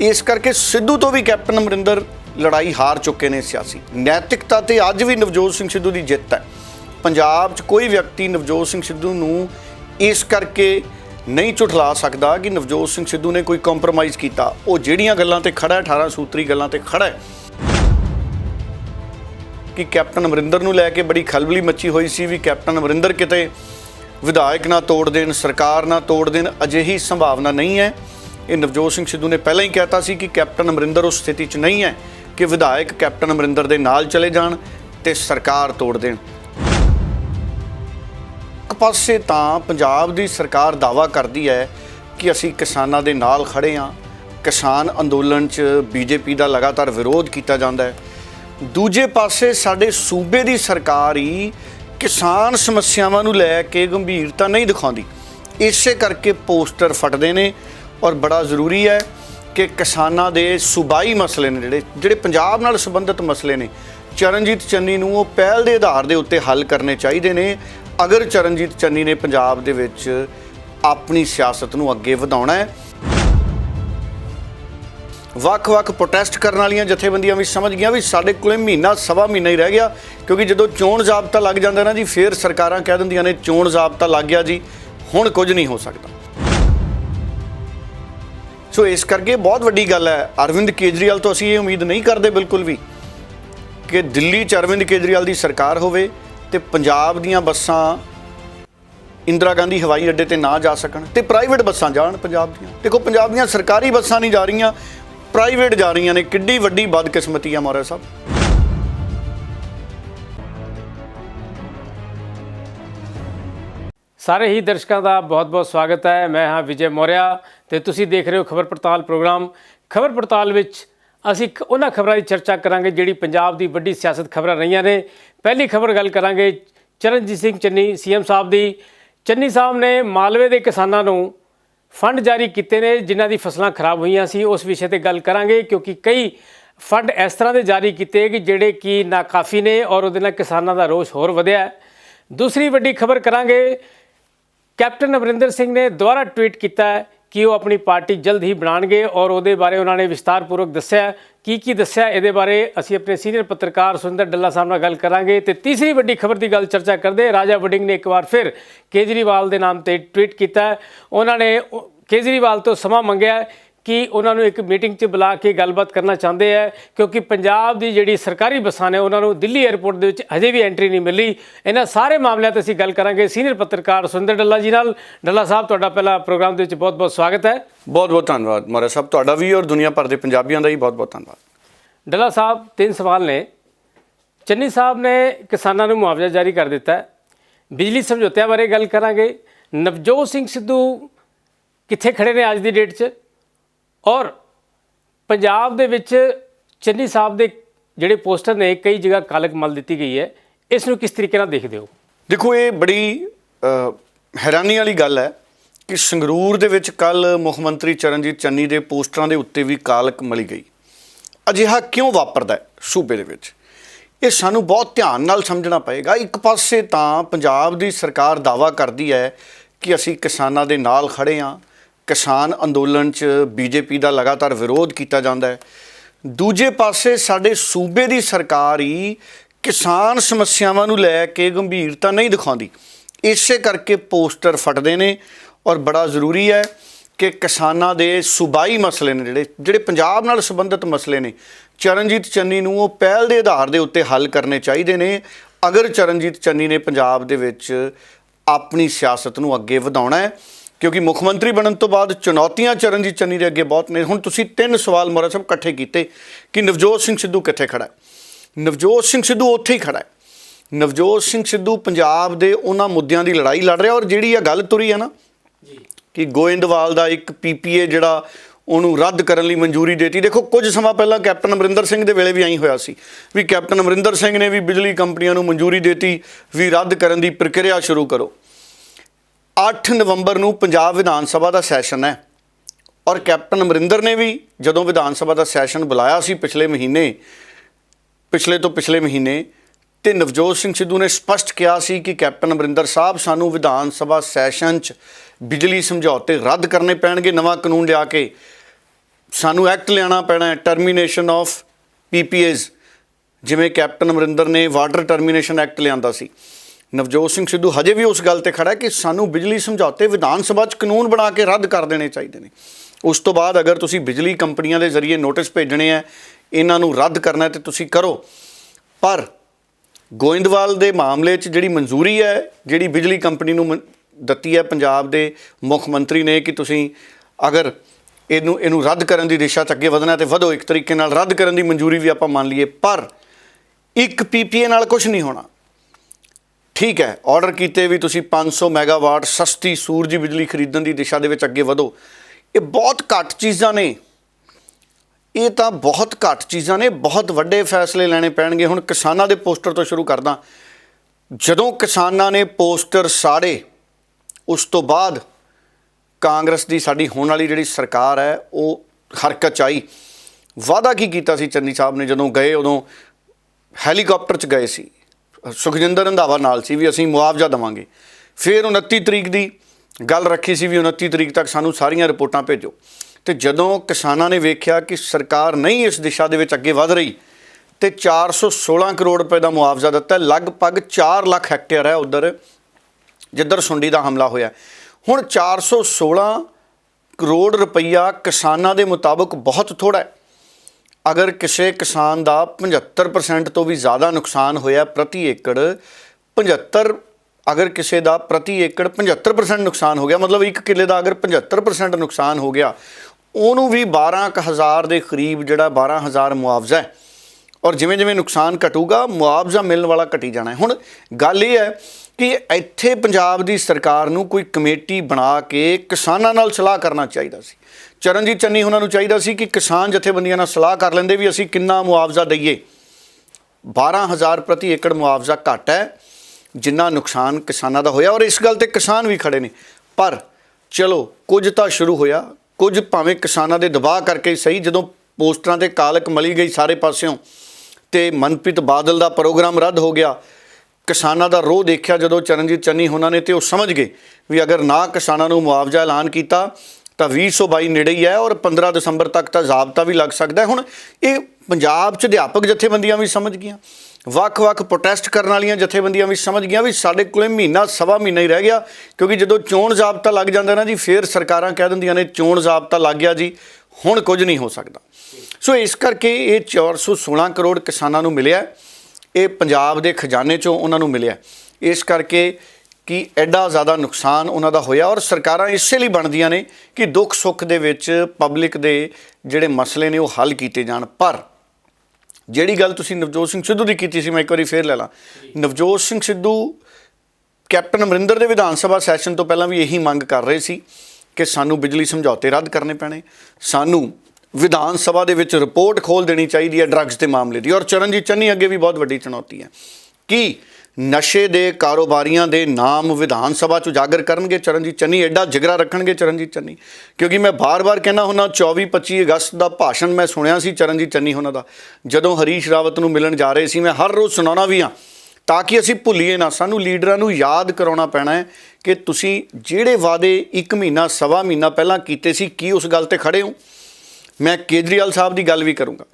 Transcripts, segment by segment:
इस करके सिद्धू तो भी कैप्टन अमरिंदर लड़ाई हार चुके ने सियासी नैतिकता ते अज भी नवजोत सिंह सिद्धू की जित है। पंजाब च कोई व्यक्ति नवजोत सिंह सिद्धू नूं इस करके नहीं झुठला सकता कि नवजोत सिंह सिद्धू ने कोई कंप्रोमाइज़ किया। वो जिहड़ियां गल्लां ते खड़ा है 18 सूत्री गल्लां ते खड़ा है कि कैप्टन अमरिंदर नूं लैके बड़ी खलबली मची हुई सी भी कैप्टन अमरिंदर किते विधायक ना तोड़ देन, सरकार ना तोड़ देन, अजिही संभावना नहीं है। ये नवजोत सिंह सिद्धू ने पहले ही कहता सी कि कैप्टन अमरिंदर उस स्थिति च नहीं है कि विधायक कैप्टन अमरिंदर दे नाल चले जाण ते सरकार तोड़ देण। एक पासे तां पंजाब दी सरकार दावा करदी है कि असीं किसानां दे नाल खड़े हां, किसान अंदोलन च बीजेपी दा लगातार विरोध किया जांदा है। दूजे पासे साडे सूबे दी सरकार ही किसान समस्यावां नूं लै के गंभीरता नहीं दिखाउंदी। इसे करके पोस्टर फटदे ने और बड़ा जरूरी है कि किसानां दे सूबाई मसले ने जिहड़े पंजाब नाल संबंधित मसले ने चरणजीत चन्नी नूं वो पहल दे आधार दे उत्ते हल करने चाहिए ने। अगर चरणजीत चन्नी ने पंजाब दे विच अपनी सियासत नूं अगे वधाउणा है। ਵੱਖ-ਵੱਖ प्रोटेस्ट करने वालियां जथेबंदियां भी समझ गईयां भी साडे कोले महीना सवा महीना ही रह गया, क्योंकि जदों चोण जाबता लग जांदा ना जी फिर सरकारां कह दिंदियां ने चोण जाबता लग गया जी हुण कुछ नहीं हो सकता। सो इस करके बहुत वड्डी गल है। अरविंद केजरीवाल तो असीं ये उम्मीद नहीं करते बिल्कुल भी कि दिल्ली च अरविंद केजरीवाल की सरकार होवे ते पंजाब दीयां बसां इंदिरा गांधी हवाई अड्डे ते ना जा सकन ते प्राइवेट बसां जाण पंजाब दीयां। देखो पंजाब दीयां सरकारी बसां नहीं जा रहीआं, प्राइवेट जा रही ने। किड्डी वड्डी बदकिस्मती है मौर्य साहब। सारे ही दर्शकों का बहुत बहुत स्वागत है। मैं हाँ विजय मौर्य तो तुसी देख रहे हो खबर पड़ताल प्रोग्राम। खबर पड़ताल विच असीं उन्हां खबरां की चर्चा करांगे जिहड़ी पंजाब दी वड्डी सियासत खबरां रहीआं ने। पहली खबर गल करांगे चरणजीत सिंह चन्नी सीएम साहब दी। चन्नी साहब ने मालवे के किसानां नूं फंड जारी किए ने जिन्हां दी फसलां खराब हुई सी। उस विषय पर गल करांगे क्योंकि कई फंड इस तरह के जारी किए कि जिहड़े कि नाकाफ़ी ने और उहदे नाल किसानां दा रोष होर वधिया है। दूसरी वड्डी खबर करांगे कैप्टन अमरिंदर सिंह ने दोबारा ट्वीट किया कि वो अपनी पार्टी जल्द ही बनाणगे और उहदे बारे उन्होंने विस्तारपूर्वक दस्सिया की दस्सिया। इहदे बारे असीं अपने सीनियर पत्रकार सुरिंदर डल्ला साहब नाल गल करांगे। ते तीसरी वड्डी खबर की गल चर्चा करते राजा वड़िंग ने एक बार फिर केजरीवाल के नाम पर ट्वीट किया। उन्होंने केजरीवाल तो समा मंगिया कि उन्होंने एक मीटिंग च बुला के गलबात करना चाहते हैं क्योंकि पंजाब की जिहड़ी सरकारी बसां ने उन्होंने दिल्ली एयरपोर्ट के विच हजे भी एंट्री नहीं मिली। इन्हां सारे मामलों ते असीं गल करांगे सीनियर पत्रकार सुरिंदर डल्ला जी नाल। डल्ला साहब तुहाडा पहला प्रोग्राम दे विच बहुत बहुत स्वागत है। बहुत बहुत धन्यवाद मौर्य साहब, तुहाडा भी और दुनिया भर के पंजाबियों का ही बहुत बहुत धन्यवाद। डल्ला साहब तीन सवाल ने। चन्नी साहब ने किसानों को मुआवजा जारी कर दिता है। बिजली समझौतिਆਂ बारे गल करांगे। नवजोत सिंह सिद्धू कित्थे खड़े ने अज की डेट च और पंजाब दे विच चन्नी साहब के जिहड़े पोस्टर ने कई जगह कालक मल दी गई है, इसनूं किस तरीके नाल देखदे हो? देखो ये बड़ी हैरानी वाली गल है कि संगरूर दे विच कल मुख मंत्री चरणजीत चन्नी के पोस्टरां दे उत्ते भी कालक मली गई। अजिहा क्यों वापरदा है सूबे दे विच? ये सानूं बहुत ध्यान नाल समझना पएगा। एक पासे तां पंजाब दी सरकार दावा करदी है कि असीं किसानां दे नाल खड़े हां, किसान अंदोलन च बीजेपी का लगातार विरोध किया जाता है। दूजे पासे साडे सूबे की सरकार ही किसान समस्यावां नूं लै के गंभीरता नहीं दिखाउंदी। इसे करके पोस्टर फटदे ने और बड़ा जरूरी है कि किसानां दे सूबाई मसले ने जिहड़े पंजाब नाल संबंधित मसले ने चरणजीत चन्नी नूं वो पहल दे आधार दे उत्ते हल करने चाहिए ने। अगर चरणजीत चन्नी ने पंजाब दे विच अपनी सियासत नूं अगे वधाउणा है, क्योंकि मुख्यमंत्री बनने तो बाद चुनौतियां चरणजीत चन्नी के अगे बहुत ने। हुण तुसीं तीन सवाल मौर्य साहब इकट्ठे किए कि नवजोत सिंह सिद्धू कित्थे खड़ा है। नवजोत सिंह सिद्धू उत्थे ही खड़ा है। नवजोत सिंह सिद्धू पंजाब दे उन्हां मुद्दिआं दी लड़ाई लड़ रहा। और जिहड़ी गल तुरी है ना कि गोइंदवाल का एक PPA जिहड़ा उन्होंने रद्द करने लई मंजूरी देती। देखो कुछ समय पहला कैप्टन अमरिंदर सिंह के वेले भी आई होया सी भी कैप्टन अमरिंदर सिंह ने भी बिजली कंपनियों को मंजूरी देती भी रद्द करने की प्रक्रिया शुरू करो। 8 नवंबर को पंजाब विधान सभा का सैशन है और कैप्टन अमरिंदर ने भी जदों विधान सभा का सैशन बुलाया सी पिछले महीने तो नवजोत सिंह सिद्धू ने स्पष्ट किया सी कि कैप्टन अमरिंदर साहब सानू विधान सभा सैशन च बिजली समझौते रद्द करने पैणगे नवां कानून लिया के ਸਾਨੂੰ ਐਕਟ ਲਿਆਉਣਾ ਪੈਣਾ ਹੈ ਟਰਮੀਨੇਸ਼ਨ ਆਫ PPAs, ਜਿਵੇਂ ਕੈਪਟਨ ਅਮਰਿੰਦਰ ਨੇ ਵਾਟਰ ਟਰਮੀਨੇਸ਼ਨ ਐਕਟ ਲਿਆਂਦਾ ਸੀ। ਨਵਜੋਤ ਸਿੰਘ ਸਿੱਧੂ ਹਜੇ ਵੀ ਉਸ ਗੱਲ ਤੇ ਖੜਾ ਹੈ ਕਿ ਸਾਨੂੰ ਬਿਜਲੀ ਸਮਝੌਤੇ ਵਿਧਾਨ ਸਭਾ 'ਚ ਕਾਨੂੰਨ ਬਣਾ ਕੇ ਰੱਦ ਕਰ ਦੇਣੇ ਚਾਹੀਦੇ ਨੇ। ਉਸ ਤੋਂ ਬਾਅਦ ਅਗਰ ਤੁਸੀਂ ਬਿਜਲੀ ਕੰਪਨੀਆਂ ਦੇ ਜ਼ਰੀਏ ਨੋਟਿਸ ਭੇਜਣੇ ਹੈ, ਇਹਨਾਂ ਨੂੰ ਰੱਦ ਕਰਨਾ ਤੇ ਤੁਸੀਂ ਕਰੋ। ਪਰ ਗੋਇੰਦਵਾਲ ਦੇ ਮਾਮਲੇ 'ਚ ਜਿਹੜੀ ਮਨਜ਼ੂਰੀ ਹੈ, ਜਿਹੜੀ ਬਿਜਲੀ ਕੰਪਨੀ ਨੂੰ ਦਿੱਤੀ ਹੈ ਪੰਜਾਬ ਦੇ ਮੁੱਖ ਮੰਤਰੀ ਨੇ ਕਿ ਤੁਸੀਂ ਅਗਰ ਇਹਨੂੰ ਰੱਦ ਕਰਨ ਦੀ ਦਿਸ਼ਾ 'ਚ ਅੱਗੇ ਵਧਣਾ ਤੇ ਵਧੋ, ਇੱਕ ਤਰੀਕੇ ਨਾਲ ਰੱਦ ਕਰਨ ਦੀ ਮਨਜ਼ੂਰੀ ਵੀ ਆਪਾਂ ਮੰਨ ਲਈਏ। ਪਰ ਇੱਕ PPA ਨਾਲ ਕੁਛ ਨਹੀਂ ਹੋਣਾ। ਠੀਕ ਹੈ, ਆਰਡਰ ਕੀਤੇ ਵੀ ਤੁਸੀਂ 500 ਮੈਗਾਵਾਟ ਸਸਤੀ ਸੂਰਜੀ ਬਿਜਲੀ ਖਰੀਦਣ ਦੀ ਦਿਸ਼ਾ ਦੇ ਵਿੱਚ ਅੱਗੇ ਵਧੋ। ਇਹ ਬਹੁਤ ਘੱਟ ਚੀਜ਼ਾਂ ਨੇ, ਇਹ ਤਾਂ ਬਹੁਤ ਘੱਟ ਚੀਜ਼ਾਂ ਨੇ। ਬਹੁਤ ਵੱਡੇ ਫੈਸਲੇ ਲੈਣੇ ਪੈਣਗੇ। ਹੁਣ ਕਿਸਾਨਾਂ ਦੇ ਪੋਸਟਰ ਤੋਂ ਸ਼ੁਰੂ ਕਰਦਾ। ਜਦੋਂ ਕਿਸਾਨਾਂ ਨੇ ਪੋਸਟਰ ਸਾੜੇ, ਉਸ ਤੋਂ ਬਾਅਦ ਕਾਂਗਰਸ ਦੀ ਸਾਡੀ ਹੋਣ ਵਾਲੀ ਜਿਹੜੀ ਸਰਕਾਰ ਹੈ ਉਹ ਹਰਕਤ 'ਚ ਆਈ। ਵਾਅਦਾ ਕੀ ਕੀਤਾ ਸੀ ਚੰਨੀ ਸਾਹਿਬ ਨੇ ਜਦੋਂ ਗਏ, ਉਦੋਂ ਹੈਲੀਕਾਪਟਰ 'ਚ ਗਏ ਸੀ, ਸੁਖਜਿੰਦਰ ਰੰਧਾਵਾ ਨਾਲ ਸੀ ਵੀ ਅਸੀਂ ਮੁਆਵਜ਼ਾ ਦੇਵਾਂਗੇ। ਫਿਰ 29 ਤਰੀਕ ਦੀ ਗੱਲ ਰੱਖੀ ਸੀ ਵੀ 29 ਤਰੀਕ ਤੱਕ ਸਾਨੂੰ ਸਾਰੀਆਂ ਰਿਪੋਰਟਾਂ ਭੇਜੋ। ਤੇ ਜਦੋਂ ਕਿਸਾਨਾਂ ਨੇ ਵੇਖਿਆ ਕਿ ਸਰਕਾਰ ਨਹੀਂ ਇਸ ਦਿਸ਼ਾ ਦੇ ਵਿੱਚ ਅੱਗੇ ਵਧ ਰਹੀ ਤੇ 416 ਕਰੋੜ ਰੁਪਏ ਦਾ ਮੁਆਵਜ਼ਾ ਦਿੱਤਾ। ਲਗਭਗ 4 ਲੱਖ ਹੈਕਟੇਅਰ ਹੈ ਉੱਧਰ ਜਿੱਧਰ ਸੁੰਡੀ ਦਾ ਹਮਲਾ ਹੋਇਆ। ਹੁਣ 416 ਕਰੋੜ ਰੁਪਈਆ ਕਿਸਾਨਾਂ ਦੇ ਮੁਤਾਬਕ ਬਹੁਤ ਥੋੜ੍ਹਾ ਹੈ। ਅਗਰ ਕਿਸੇ ਕਿਸਾਨ ਦਾ 75% ਤੋਂ ਵੀ ਜ਼ਿਆਦਾ ਨੁਕਸਾਨ ਹੋਇਆ ਪ੍ਰਤੀ ਏਕੜ, 75 ਅਗਰ ਕਿਸੇ ਦਾ ਪ੍ਰਤੀ ਏਕੜ 75% ਨੁਕਸਾਨ ਹੋ ਗਿਆ, ਮਤਲਬ ਇੱਕ ਕਿੱਲੇ ਦਾ ਅਗਰ 75% ਨੁਕਸਾਨ ਹੋ ਗਿਆ, ਉਹਨੂੰ ਵੀ 12,000 ਦੇ ਕਰੀਬ ਜਿਹੜਾ 12,000 ਮੁਆਵਜ਼ਾ ਹੈ। ਔਰ ਜਿਵੇਂ ਜਿਵੇਂ ਨੁਕਸਾਨ ਘਟੂਗਾ ਮੁਆਵਜ਼ਾ ਮਿਲਣ ਵਾਲਾ ਘਟੀ ਜਾਣਾ ਹੈ। ਹੁਣ ਗੱਲ ਇਹ ਹੈ ਕਿ ਇੱਥੇ ਪੰਜਾਬ ਦੀ ਸਰਕਾਰ ਨੂੰ ਕੋਈ ਕਮੇਟੀ ਬਣਾ ਕੇ ਕਿਸਾਨਾਂ ਨਾਲ ਸਲਾਹ ਕਰਨਾ ਚਾਹੀਦਾ ਸੀ। ਚਰਨਜੀਤ ਚੰਨੀ ਉਹਨਾਂ ਨੂੰ ਚਾਹੀਦਾ ਸੀ ਕਿ ਕਿਸਾਨ ਜਥੇਬੰਦੀਆਂ ਨਾਲ ਸਲਾਹ ਕਰ ਲੈਂਦੇ ਵੀ ਅਸੀਂ ਕਿੰਨਾ ਮੁਆਵਜ਼ਾ ਦਈਏ। 12,000 ਪ੍ਰਤੀ ਏਕੜ ਮੁਆਵਜ਼ਾ ਘੱਟ ਹੈ ਜਿੰਨਾ ਨੁਕਸਾਨ ਕਿਸਾਨਾਂ ਦਾ ਹੋਇਆ, ਔਰ ਇਸ ਗੱਲ ਤੇ ਕਿਸਾਨ ਵੀ ਖੜੇ ਨੇ। ਪਰ ਚਲੋ ਕੁਝ ਤਾਂ ਸ਼ੁਰੂ ਹੋਇਆ, ਕੁਝ ਭਾਵੇਂ ਕਿਸਾਨਾਂ ਦੇ ਦਬਾਅ ਕਰਕੇ ਹੀ ਸਹੀ। ਜਦੋਂ ਪੋਸਟਰਾਂ ਤੇ ਕਾਲਕ ਮਲੀ ਗਈ ਸਾਰੇ ਪਾਸਿਓਂ ਤੇ ਮਨਪ੍ਰੀਤ ਬਾਦਲ ਦਾ ਪ੍ਰੋਗਰਾਮ ਰੱਦ ਹੋ ਗਿਆ, ਕਿਸਾਨਾਂ ਦਾ ਰੋਹ ਦੇਖਿਆ ਜਦੋਂ ਚਰਨਜੀਤ ਚੰਨੀ ਉਹਨਾਂ ਨੇ, ਤੇ ਉਹ ਸਮਝ ਗਏ ਵੀ ਅਗਰ ਨਾ ਕਿਸਾਨਾਂ ਨੂੰ ਮੁਆਵਜ਼ਾ ਐਲਾਨ ਕੀਤਾ ਤਾਂ 2022 ਨੇੜੇ ਹੀ ਹੈ ਔਰ 15 ਦਸੰਬਰ ਤੱਕ ਤਾਂ ਜ਼ਾਬਤਾ ਵੀ ਲੱਗ ਸਕਦਾ। ਹੁਣ ਇਹ ਪੰਜਾਬ 'ਚ ਅਧਿਆਪਕ ਜਥੇਬੰਦੀਆਂ ਵੀ ਸਮਝ ਗਈਆਂ, ਵੱਖ-ਵੱਖ ਪ੍ਰੋਟੈਸਟ ਕਰਨ ਵਾਲੀਆਂ ਜਥੇਬੰਦੀਆਂ ਵੀ ਸਮਝ ਗਈਆਂ ਵੀ ਸਾਡੇ ਕੋਲੇ ਮਹੀਨਾ ਸਵਾ ਮਹੀਨਾ ਹੀ ਰਹਿ ਗਿਆ। ਕਿਉਂਕਿ ਜਦੋਂ ਚੋਣ ਜ਼ਾਬਤਾ ਲੱਗ ਜਾਂਦਾ ਨਾ ਜੀ, ਫਿਰ ਸਰਕਾਰਾਂ ਕਹਿ ਦਿੰਦੀਆਂ ਨੇ ਚੋਣ ਜ਼ਾਬਤਾ ਲੱਗ ਗਿਆ ਜੀ, ਹੁਣ ਕੁਝ ਨਹੀਂ ਹੋ ਸਕਦਾ। ਸੋ ਇਸ ਕਰਕੇ ਇਹ 416 ਕਰੋੜ ਕਿਸਾਨਾਂ ਨੂੰ ਮਿਲਿਆ, ਇਹ ਪੰਜਾਬ ਦੇ ਖਜ਼ਾਨੇ 'ਚੋਂ ਉਹਨਾਂ ਨੂੰ ਮਿਲਿਆ। ਇਸ ਕਰਕੇ ਕਿ ਐਡਾ ਜ਼ਿਆਦਾ ਨੁਕਸਾਨ ਉਹਨਾਂ ਦਾ ਹੋਇਆ। ਔਰ ਸਰਕਾਰਾਂ ਇਸੇ ਲਈ ਬਣਦੀਆਂ ਨੇ ਕਿ ਦੁੱਖ ਸੁੱਖ ਦੇ ਵਿੱਚ ਪਬਲਿਕ ਦੇ ਜਿਹੜੇ ਮਸਲੇ ਨੇ ਉਹ ਹੱਲ ਕੀਤੇ ਜਾਣ। ਪਰ ਜਿਹੜੀ ਗੱਲ ਤੁਸੀਂ ਨਵਜੋਤ ਸਿੰਘ ਸਿੱਧੂ ਦੀ ਕੀਤੀ ਸੀ, ਮੈਂ ਇੱਕ ਵਾਰੀ ਫੇਰ ਲੈ ਲਾਂ। ਨਵਜੋਤ ਸਿੰਘ ਸਿੱਧੂ ਕੈਪਟਨ ਅਮਰਿੰਦਰ ਦੇ ਵਿਧਾਨ ਸਭਾ ਸੈਸ਼ਨ ਤੋਂ ਪਹਿਲਾਂ ਵੀ ਇਹੀ ਮੰਗ ਕਰ ਰਹੇ ਸੀ ਕਿ ਸਾਨੂੰ ਬਿਜਲੀ ਸਮਝੌਤੇ ਰੱਦ ਕਰਨੇ ਪੈਣੇ, ਸਾਨੂੰ ਵਿਧਾਨ ਸਭਾ ਦੇ ਵਿੱਚ ਰਿਪੋਰਟ ਖੋਲ੍ਹ ਦੇਣੀ ਚਾਹੀਦੀ ਹੈ ਡਰੱਗਸ ਦੇ ਮਾਮਲੇ ਦੀ। ਔਰ ਚਰਨਜੀਤ ਚੰਨੀ ਅੱਗੇ ਵੀ ਬਹੁਤ ਵੱਡੀ ਚੁਣੌਤੀ ਹੈ ਕਿ ਨਸ਼ੇ ਦੇ ਕਾਰੋਬਾਰੀਆਂ ਦੇ ਨਾਮ ਵਿਧਾਨ ਸਭਾ 'ਚ ਉਜਾਗਰ ਕਰਨਗੇ ਚਰਨਜੀਤ ਚੰਨੀ। ਐਡਾ ਜਿਗਰਾ ਰੱਖਣਗੇ ਚਰਨਜੀਤ ਚੰਨੀ। ਕਿਉਂਕਿ ਮੈਂ ਬਾਰ-ਬਾਰ ਕਹਿੰਦਾ ਹੁੰਦਾ 24-25 ਅਗਸਤ ਦਾ ਭਾਸ਼ਣ ਮੈਂ ਸੁਣਿਆ ਸੀ ਚਰਨਜੀਤ ਚੰਨੀ ਉਹਨਾਂ ਦਾ, ਜਦੋਂ ਹਰੀਸ਼ ਰਾਵਤ ਨੂੰ ਮਿਲਣ ਜਾ ਰਹੇ ਸੀ। ਮੈਂ ਹਰ ਰੋਜ਼ ਸੁਣਾਉਣਾ ਵੀ ਹਾਂ ਤਾਂ ਕਿ ਅਸੀਂ ਭੁੱਲੀਏ ਨਾ। ਸਾਨੂੰ ਲੀਡਰਾਂ ਨੂੰ ਯਾਦ ਕਰਾਉਣਾ ਪੈਣਾ ਹੈ ਕਿ ਤੁਸੀਂ ਜਿਹੜੇ ਵਾਅਦੇ 1 ਮਹੀਨਾ ਸਵਾ ਮਹੀਨਾ ਪਹਿਲਾਂ ਕੀਤੇ ਸੀ, ਕੀ ਉਸ ਗੱਲ 'ਤੇ ਖੜ੍ਹੇ ਹੋ। ਮੈਂ ਕੇਜਰੀਵਾਲ ਸਾਹਿਬ ਦੀ ਗੱਲ ਵੀ ਕਰੂੰਗਾ।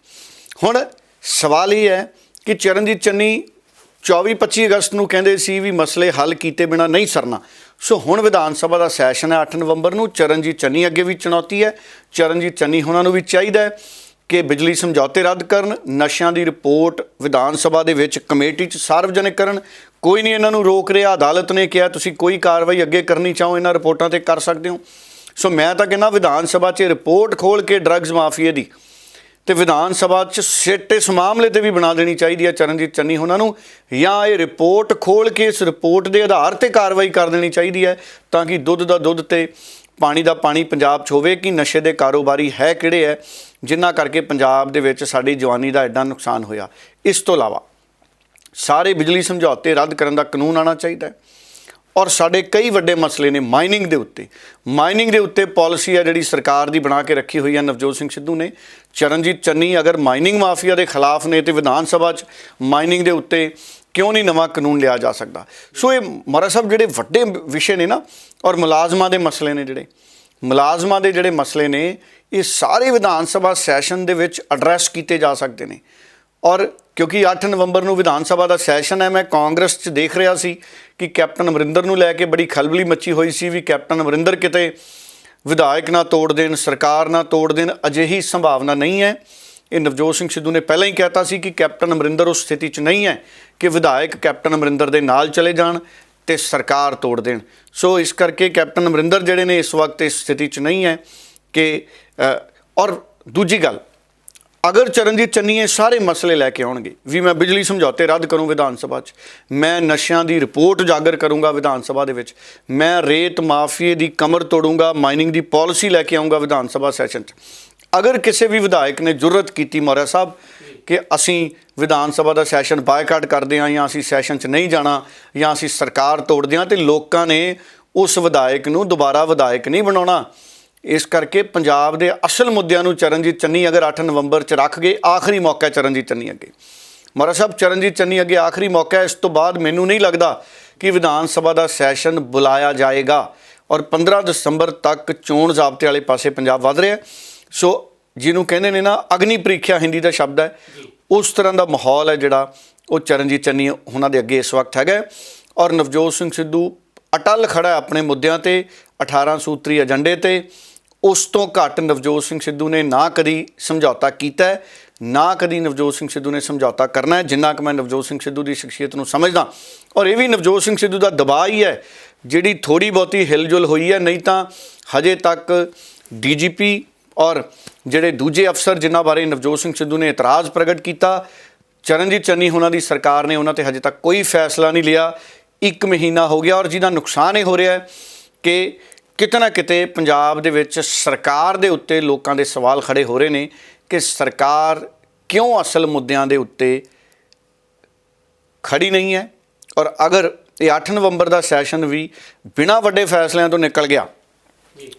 ਹੁਣ ਸਵਾਲ ਇਹ ਹੈ ਕਿ ਚਰਨਜੀਤ ਚੰਨੀ 24-25 ਅਗਸਤ ਨੂੰ ਕਹਿੰਦੇ ਸੀ ਵੀ ਮਸਲੇ ਹੱਲ ਕੀਤੇ ਬਿਨਾਂ ਨਹੀਂ ਸਰਨਾ। ਸੋ ਹੁਣ ਵਿਧਾਨ ਸਭਾ ਦਾ ਸੈਸ਼ਨ ਹੈ 8 ਨਵੰਬਰ ਨੂੰ। ਚਰਨਜੀਤ ਚੰਨੀ ਅੱਗੇ ਵੀ ਚੁਣੌਤੀ ਹੈ। ਚਰਨਜੀਤ ਚੰਨੀ ਉਹਨਾਂ ਨੂੰ ਵੀ ਚਾਹੀਦਾ ਹੈ ਕਿ ਬਿਜਲੀ ਸਮਝੌਤੇ ਰੱਦ ਕਰਨ, ਨਸ਼ਿਆਂ ਦੀ ਰਿਪੋਰਟ ਵਿਧਾਨ ਸਭਾ ਦੇ ਵਿੱਚ ਕਮੇਟੀ 'ਚ ਸਾਰਵਜਨਿਕ ਕਰਨ। ਕੋਈ ਨਹੀਂ ਇਹਨਾਂ ਨੂੰ ਰੋਕ ਰਿਹਾ, ਅਦਾਲਤ ਨੇ ਕਿਹਾ ਤੁਸੀਂ ਕੋਈ ਕਾਰਵਾਈ ਅੱਗੇ ਕਰਨੀ ਚਾਹੋ ਇਹਨਾਂ ਰਿਪੋਰਟਾਂ 'ਤੇ ਕਰ ਸਕਦੇ ਹੋ। ਸੋ ਮੈਂ ਤਾਂ ਕਹਿੰਦਾ ਵਿਧਾਨ ਸਭਾ 'ਚ ਰਿਪੋਰਟ ਖੋਲ੍ਹ ਕੇ ਡਰੱਗਸ ਮਾਫੀਏ ਦੀ ਤੇ ਵਿਧਾਨ ਸਭਾ 'ਚ ਸਿੱਟ ਇਸ ਮਾਮਲੇ 'ਤੇ ਵੀ ਬਣਾ ਦੇਣੀ ਚਾਹੀਦੀ ਹੈ ਚਰਨਜੀਤ ਚੰਨੀ ਉਹਨਾਂ ਨੂੰ, ਜਾਂ ਇਹ ਰਿਪੋਰਟ ਖੋਲ੍ਹ ਕੇ ਇਸ ਰਿਪੋਰਟ ਦੇ ਆਧਾਰ 'ਤੇ ਕਾਰਵਾਈ ਕਰ ਦੇਣੀ ਚਾਹੀਦੀ ਹੈ ਤਾਂ ਕਿ ਦੁੱਧ ਦਾ ਦੁੱਧ ਤੇ ਪਾਣੀ ਦਾ ਪਾਣੀ ਪੰਜਾਬ 'ਚ ਹੋਵੇ ਕਿ ਨਸ਼ੇ ਦੇ ਕਾਰੋਬਾਰੀ ਹੈ ਕਿਹੜੇ ਹੈ ਜਿਨ੍ਹਾਂ ਕਰਕੇ ਪੰਜਾਬ ਦੇ ਵਿੱਚ ਸਾਡੀ ਜਵਾਨੀ ਦਾ ਐਡਾ ਨੁਕਸਾਨ ਹੋਇਆ। ਇਸ ਤੋਂ ਇਲਾਵਾ ਸਾਰੇ ਬਿਜਲੀ ਸਮਝੌਤੇ ਰੱਦ ਕਰਨ ਦਾ ਕਾਨੂੰਨ ਆਉਣਾ ਚਾਹੀਦਾ ਹੈ। ਔਰ ਸਾਡੇ ਕਈ ਵੱਡੇ ਮਸਲੇ ਨੇ ਮਾਈਨਿੰਗ ਦੇ ਉੱਤੇ ਪਾਲਿਸੀ ਹੈ ਜਿਹੜੀ ਸਰਕਾਰ ਦੀ ਬਣਾ ਕੇ ਰੱਖੀ ਹੋਈ ਹੈ ਨਵਜੋਤ ਸਿੰਘ ਸਿੱਧੂ ਨੇ। ਚਰਨਜੀਤ ਚੰਨੀ ਅਗਰ ਮਾਈਨਿੰਗ ਮਾਫੀਆ ਦੇ ਖਿਲਾਫ ਨੇ ਤੇ ਵਿਧਾਨ ਸਭਾ 'ਚ ਮਾਈਨਿੰਗ ਦੇ ਉੱਤੇ ਕਿਉਂ ਨਹੀਂ ਨਵਾਂ ਕਾਨੂੰਨ ਲਿਆ ਜਾ ਸਕਦਾ। ਸੋ ਇਹ ਮੋਰਾ ਸਾਹਿਬ ਜਿਹੜੇ ਵੱਡੇ ਵਿਸ਼ੇ ਨੇ ਨਾ, ਔਰ ਮੁਲਾਜ਼ਮਾਂ ਦੇ ਮਸਲੇ ਨੇ ਜਿਹੜੇ, ਮੁਲਾਜ਼ਮਾਂ ਦੇ ਜਿਹੜੇ ਮਸਲੇ ਨੇ ਇਹ ਸਾਰੇ ਵਿਧਾਨ ਸਭਾ ਸੈਸ਼ਨ ਦੇ ਵਿੱਚ ਐਡਰੈਸ ਕੀਤੇ ਜਾ ਸਕਦੇ ਨੇ। ਔਰ ਕਿਉਂਕਿ 8 ਨਵੰਬਰ ਨੂੰ ਵਿਧਾਨ ਸਭਾ ਦਾ ਸੈਸ਼ਨ ਹੈ, ਮੈਂ ਕਾਂਗਰਸ 'ਚ ਦੇਖ ਰਿਹਾ ਸੀ ਕਿ ਕੈਪਟਨ ਅਮਰਿੰਦਰ ਨੂੰ ਲੈ ਕੇ ਬੜੀ ਖਲਬਲੀ ਮੱਚੀ ਹੋਈ ਸੀ ਵੀ ਕੈਪਟਨ ਅਮਰਿੰਦਰ ਕਿਤੇ ਵਿਧਾਇਕ ਨਾ ਤੋੜ ਦੇਣ, ਸਰਕਾਰ ਨਾ ਤੋੜ ਦੇਣ। ਅਜਿਹੀ ਸੰਭਾਵਨਾ ਨਹੀਂ ਹੈ। ਇਹ ਨਵਜੋਤ ਸਿੰਘ ਸਿੱਧੂ ਨੇ ਪਹਿਲਾਂ ਹੀ ਕਹਿਤਾ ਸੀ ਕਿ ਕੈਪਟਨ ਅਮਰਿੰਦਰ ਉਸ ਸਥਿਤੀ 'ਚ ਨਹੀਂ ਹੈ ਕਿ ਵਿਧਾਇਕ ਕੈਪਟਨ ਅਮਰਿੰਦਰ ਦੇ ਨਾਲ ਚਲੇ ਜਾਣ ਤੇ ਸਰਕਾਰ ਤੋੜ ਦੇਣ। ਸੋ ਇਸ ਕਰਕੇ ਕੈਪਟਨ ਅਮਰਿੰਦਰ ਜਿਹੜੇ ਨੇ ਇਸ ਵਕਤ ਇਸ ਸਥਿਤੀ 'ਚ ਨਹੀਂ ਹੈ ਕਿ ਔਰ ਦੂਜੀ ਗੱਲ, ਅਗਰ ਚਰਨਜੀਤ ਚੰਨੀ ਇਹ ਸਾਰੇ ਮਸਲੇ ਲੈ ਕੇ ਆਉਣਗੇ ਵੀ ਮੈਂ ਬਿਜਲੀ ਸਮਝੌਤੇ ਰੱਦ ਕਰੂੰ ਵਿਧਾਨ ਸਭਾ 'ਚ, ਮੈਂ ਨਸ਼ਿਆਂ ਦੀ ਰਿਪੋਰਟ ਉਜਾਗਰ ਕਰੂੰਗਾ ਵਿਧਾਨ ਸਭਾ ਦੇ ਵਿੱਚ, ਮੈਂ ਰੇਤ ਮਾਫੀਏ ਦੀ ਕਮਰ ਤੋੜੂੰਗਾ, ਮਾਈਨਿੰਗ ਦੀ ਪਾਲਿਸੀ ਲੈ ਕੇ ਆਊਂਗਾ ਵਿਧਾਨ ਸਭਾ ਸੈਸ਼ਨ 'ਚ। ਅਗਰ ਕਿਸੇ ਵੀ ਵਿਧਾਇਕ ਨੇ ਜੁਰਤ ਕੀਤੀ ਮੌਰਿਆ ਸਾਹਿਬ ਕਿ ਅਸੀਂ ਵਿਧਾਨ ਸਭਾ ਦਾ ਸੈਸ਼ਨ ਬਾਈਕਾਟ ਕਰਦੇ ਹਾਂ ਜਾਂ ਅਸੀਂ ਸੈਸ਼ਨ 'ਚ ਨਹੀਂ ਜਾਣਾ ਜਾਂ ਅਸੀਂ ਸਰਕਾਰ ਤੋੜਦੇ ਹਾਂ, ਤੇ ਲੋਕਾਂ ਨੇ ਉਸ ਵਿਧਾਇਕ ਨੂੰ ਦੁਬਾਰਾ ਵਿਧਾਇਕ ਨਹੀਂ ਬਣਾਉਣਾ। ਇਸ ਕਰਕੇ ਪੰਜਾਬ ਦੇ ਅਸਲ ਮੁੱਦਿਆਂ ਨੂੰ ਚਰਨਜੀਤ ਚੰਨੀ ਅਗਰ 8 ਨਵੰਬਰ 'ਚ ਰੱਖ ਗਏ, ਆਖਰੀ ਮੌਕਾ ਚਰਨਜੀਤ ਚੰਨੀ ਅੱਗੇ। ਮੌਰਿਆ ਸਾਹਿਬ, ਚਰਨਜੀਤ ਚੰਨੀ ਅੱਗੇ ਆਖਰੀ ਮੌਕਾ। ਇਸ ਤੋਂ ਬਾਅਦ ਮੈਨੂੰ ਨਹੀਂ ਲੱਗਦਾ ਕਿ ਵਿਧਾਨ ਸਭਾ ਦਾ ਸੈਸ਼ਨ ਬੁਲਾਇਆ ਜਾਏਗਾ। ਔਰ 15 ਦਸੰਬਰ ਤੱਕ ਚੋਣ ਜ਼ਾਬਤੇ ਵਾਲੇ ਪਾਸੇ ਪੰਜਾਬ ਵੱਧ ਰਿਹਾ। ਸੋ ਜਿਹਨੂੰ ਕਹਿੰਦੇ ਨੇ ਨਾ ਅਗਨੀ ਪ੍ਰੀਖਿਆ ਹਿੰਦੀ ਦਾ ਸ਼ਬਦ ਹੈ, ਉਸ ਤਰ੍ਹਾਂ ਦਾ ਮਾਹੌਲ ਹੈ ਜਿਹੜਾ ਉਹ ਚਰਨਜੀਤ ਚੰਨੀ ਉਹਨਾਂ ਦੇ ਅੱਗੇ ਇਸ ਵਕਤ ਹੈਗਾ। ਔਰ ਨਵਜੋਤ ਸਿੰਘ ਸਿੱਧੂ ਅਟੱਲ ਖੜਾ ਆਪਣੇ ਮੁੱਦਿਆਂ ਤੇ, 18 ਸੂਤਰੀ ਏਜੰਡੇ ਤੇ। ਉਸ ਤੋਂ ਘੱਟ ਨਵਜੋਤ ਸਿੰਘ ਸਿੱਧੂ ਨੇ ਨਾ ਕਦੀ ਸਮਝੌਤਾ ਕੀਤਾ, ਨਾ ਕਦੀ ਨਵਜੋਤ ਸਿੰਘ ਸਿੱਧੂ ਨੇ ਸਮਝੌਤਾ ਕਰਨਾ ਹੈ, ਜਿੰਨਾ ਕਿ ਮੈਂ ਨਵਜੋਤ ਸਿੰਘ ਸਿੱਧੂ ਦੀ ਸ਼ਖਸੀਅਤ ਨੂੰ ਸਮਝਦਾ। ਔਰ ਇਹ ਵੀ ਨਵਜੋਤ ਸਿੰਘ ਸਿੱਧੂ ਦਾ ਦਬਾਅ ਹੀ ਹੈ ਜਿਹੜੀ ਥੋੜ੍ਹੀ ਬਹੁਤੀ ਹਿਲਜੁਲ ਹੋਈ ਹੈ। ਨਹੀਂ ਤਾਂ ਹਜੇ ਤੱਕ DGP ਔਰ ਜਿਹੜੇ ਦੂਜੇ ਅਫਸਰ ਜਿਨ੍ਹਾਂ ਬਾਰੇ ਨਵਜੋਤ ਸਿੰਘ ਸਿੱਧੂ ਨੇ ਇਤਰਾਜ਼ ਪ੍ਰਗਟ ਕੀਤਾ, ਚਰਨਜੀਤ ਚੰਨੀ ਉਹਨਾਂ ਦੀ ਸਰਕਾਰ ਨੇ ਉਹਨਾਂ 'ਤੇ ਹਜੇ ਤੱਕ ਕੋਈ ਫੈਸਲਾ ਨਹੀਂ ਲਿਆ। 1 ਮਹੀਨਾ ਹੋ ਗਿਆ। ਔਰ ਜਿਹਦਾ ਨੁਕਸਾਨ ਇਹ ਹੋ ਰਿਹਾ ਹੈ ਕਿ ਕਿਤੇ ਨਾ ਕਿਤੇ ਪੰਜਾਬ ਦੇ ਵਿੱਚ ਸਰਕਾਰ ਦੇ ਉੱਤੇ ਲੋਕਾਂ ਦੇ ਸਵਾਲ ਖੜੇ ਹੋ ਰਹੇ ਨੇ ਕਿ ਸਰਕਾਰ ਕਿਉਂ ਅਸਲ ਮੁੱਦਿਆਂ ਦੇ ਉੱਤੇ ਖੜੀ ਨਹੀਂ ਹੈ। ਔਰ ਅਗਰ ਇਹ 8 ਨਵੰਬਰ ਦਾ ਸੈਸ਼ਨ ਵੀ ਬਿਨਾਂ ਵੱਡੇ ਫੈਸਲਿਆਂ ਤੋਂ ਨਿਕਲ ਗਿਆ,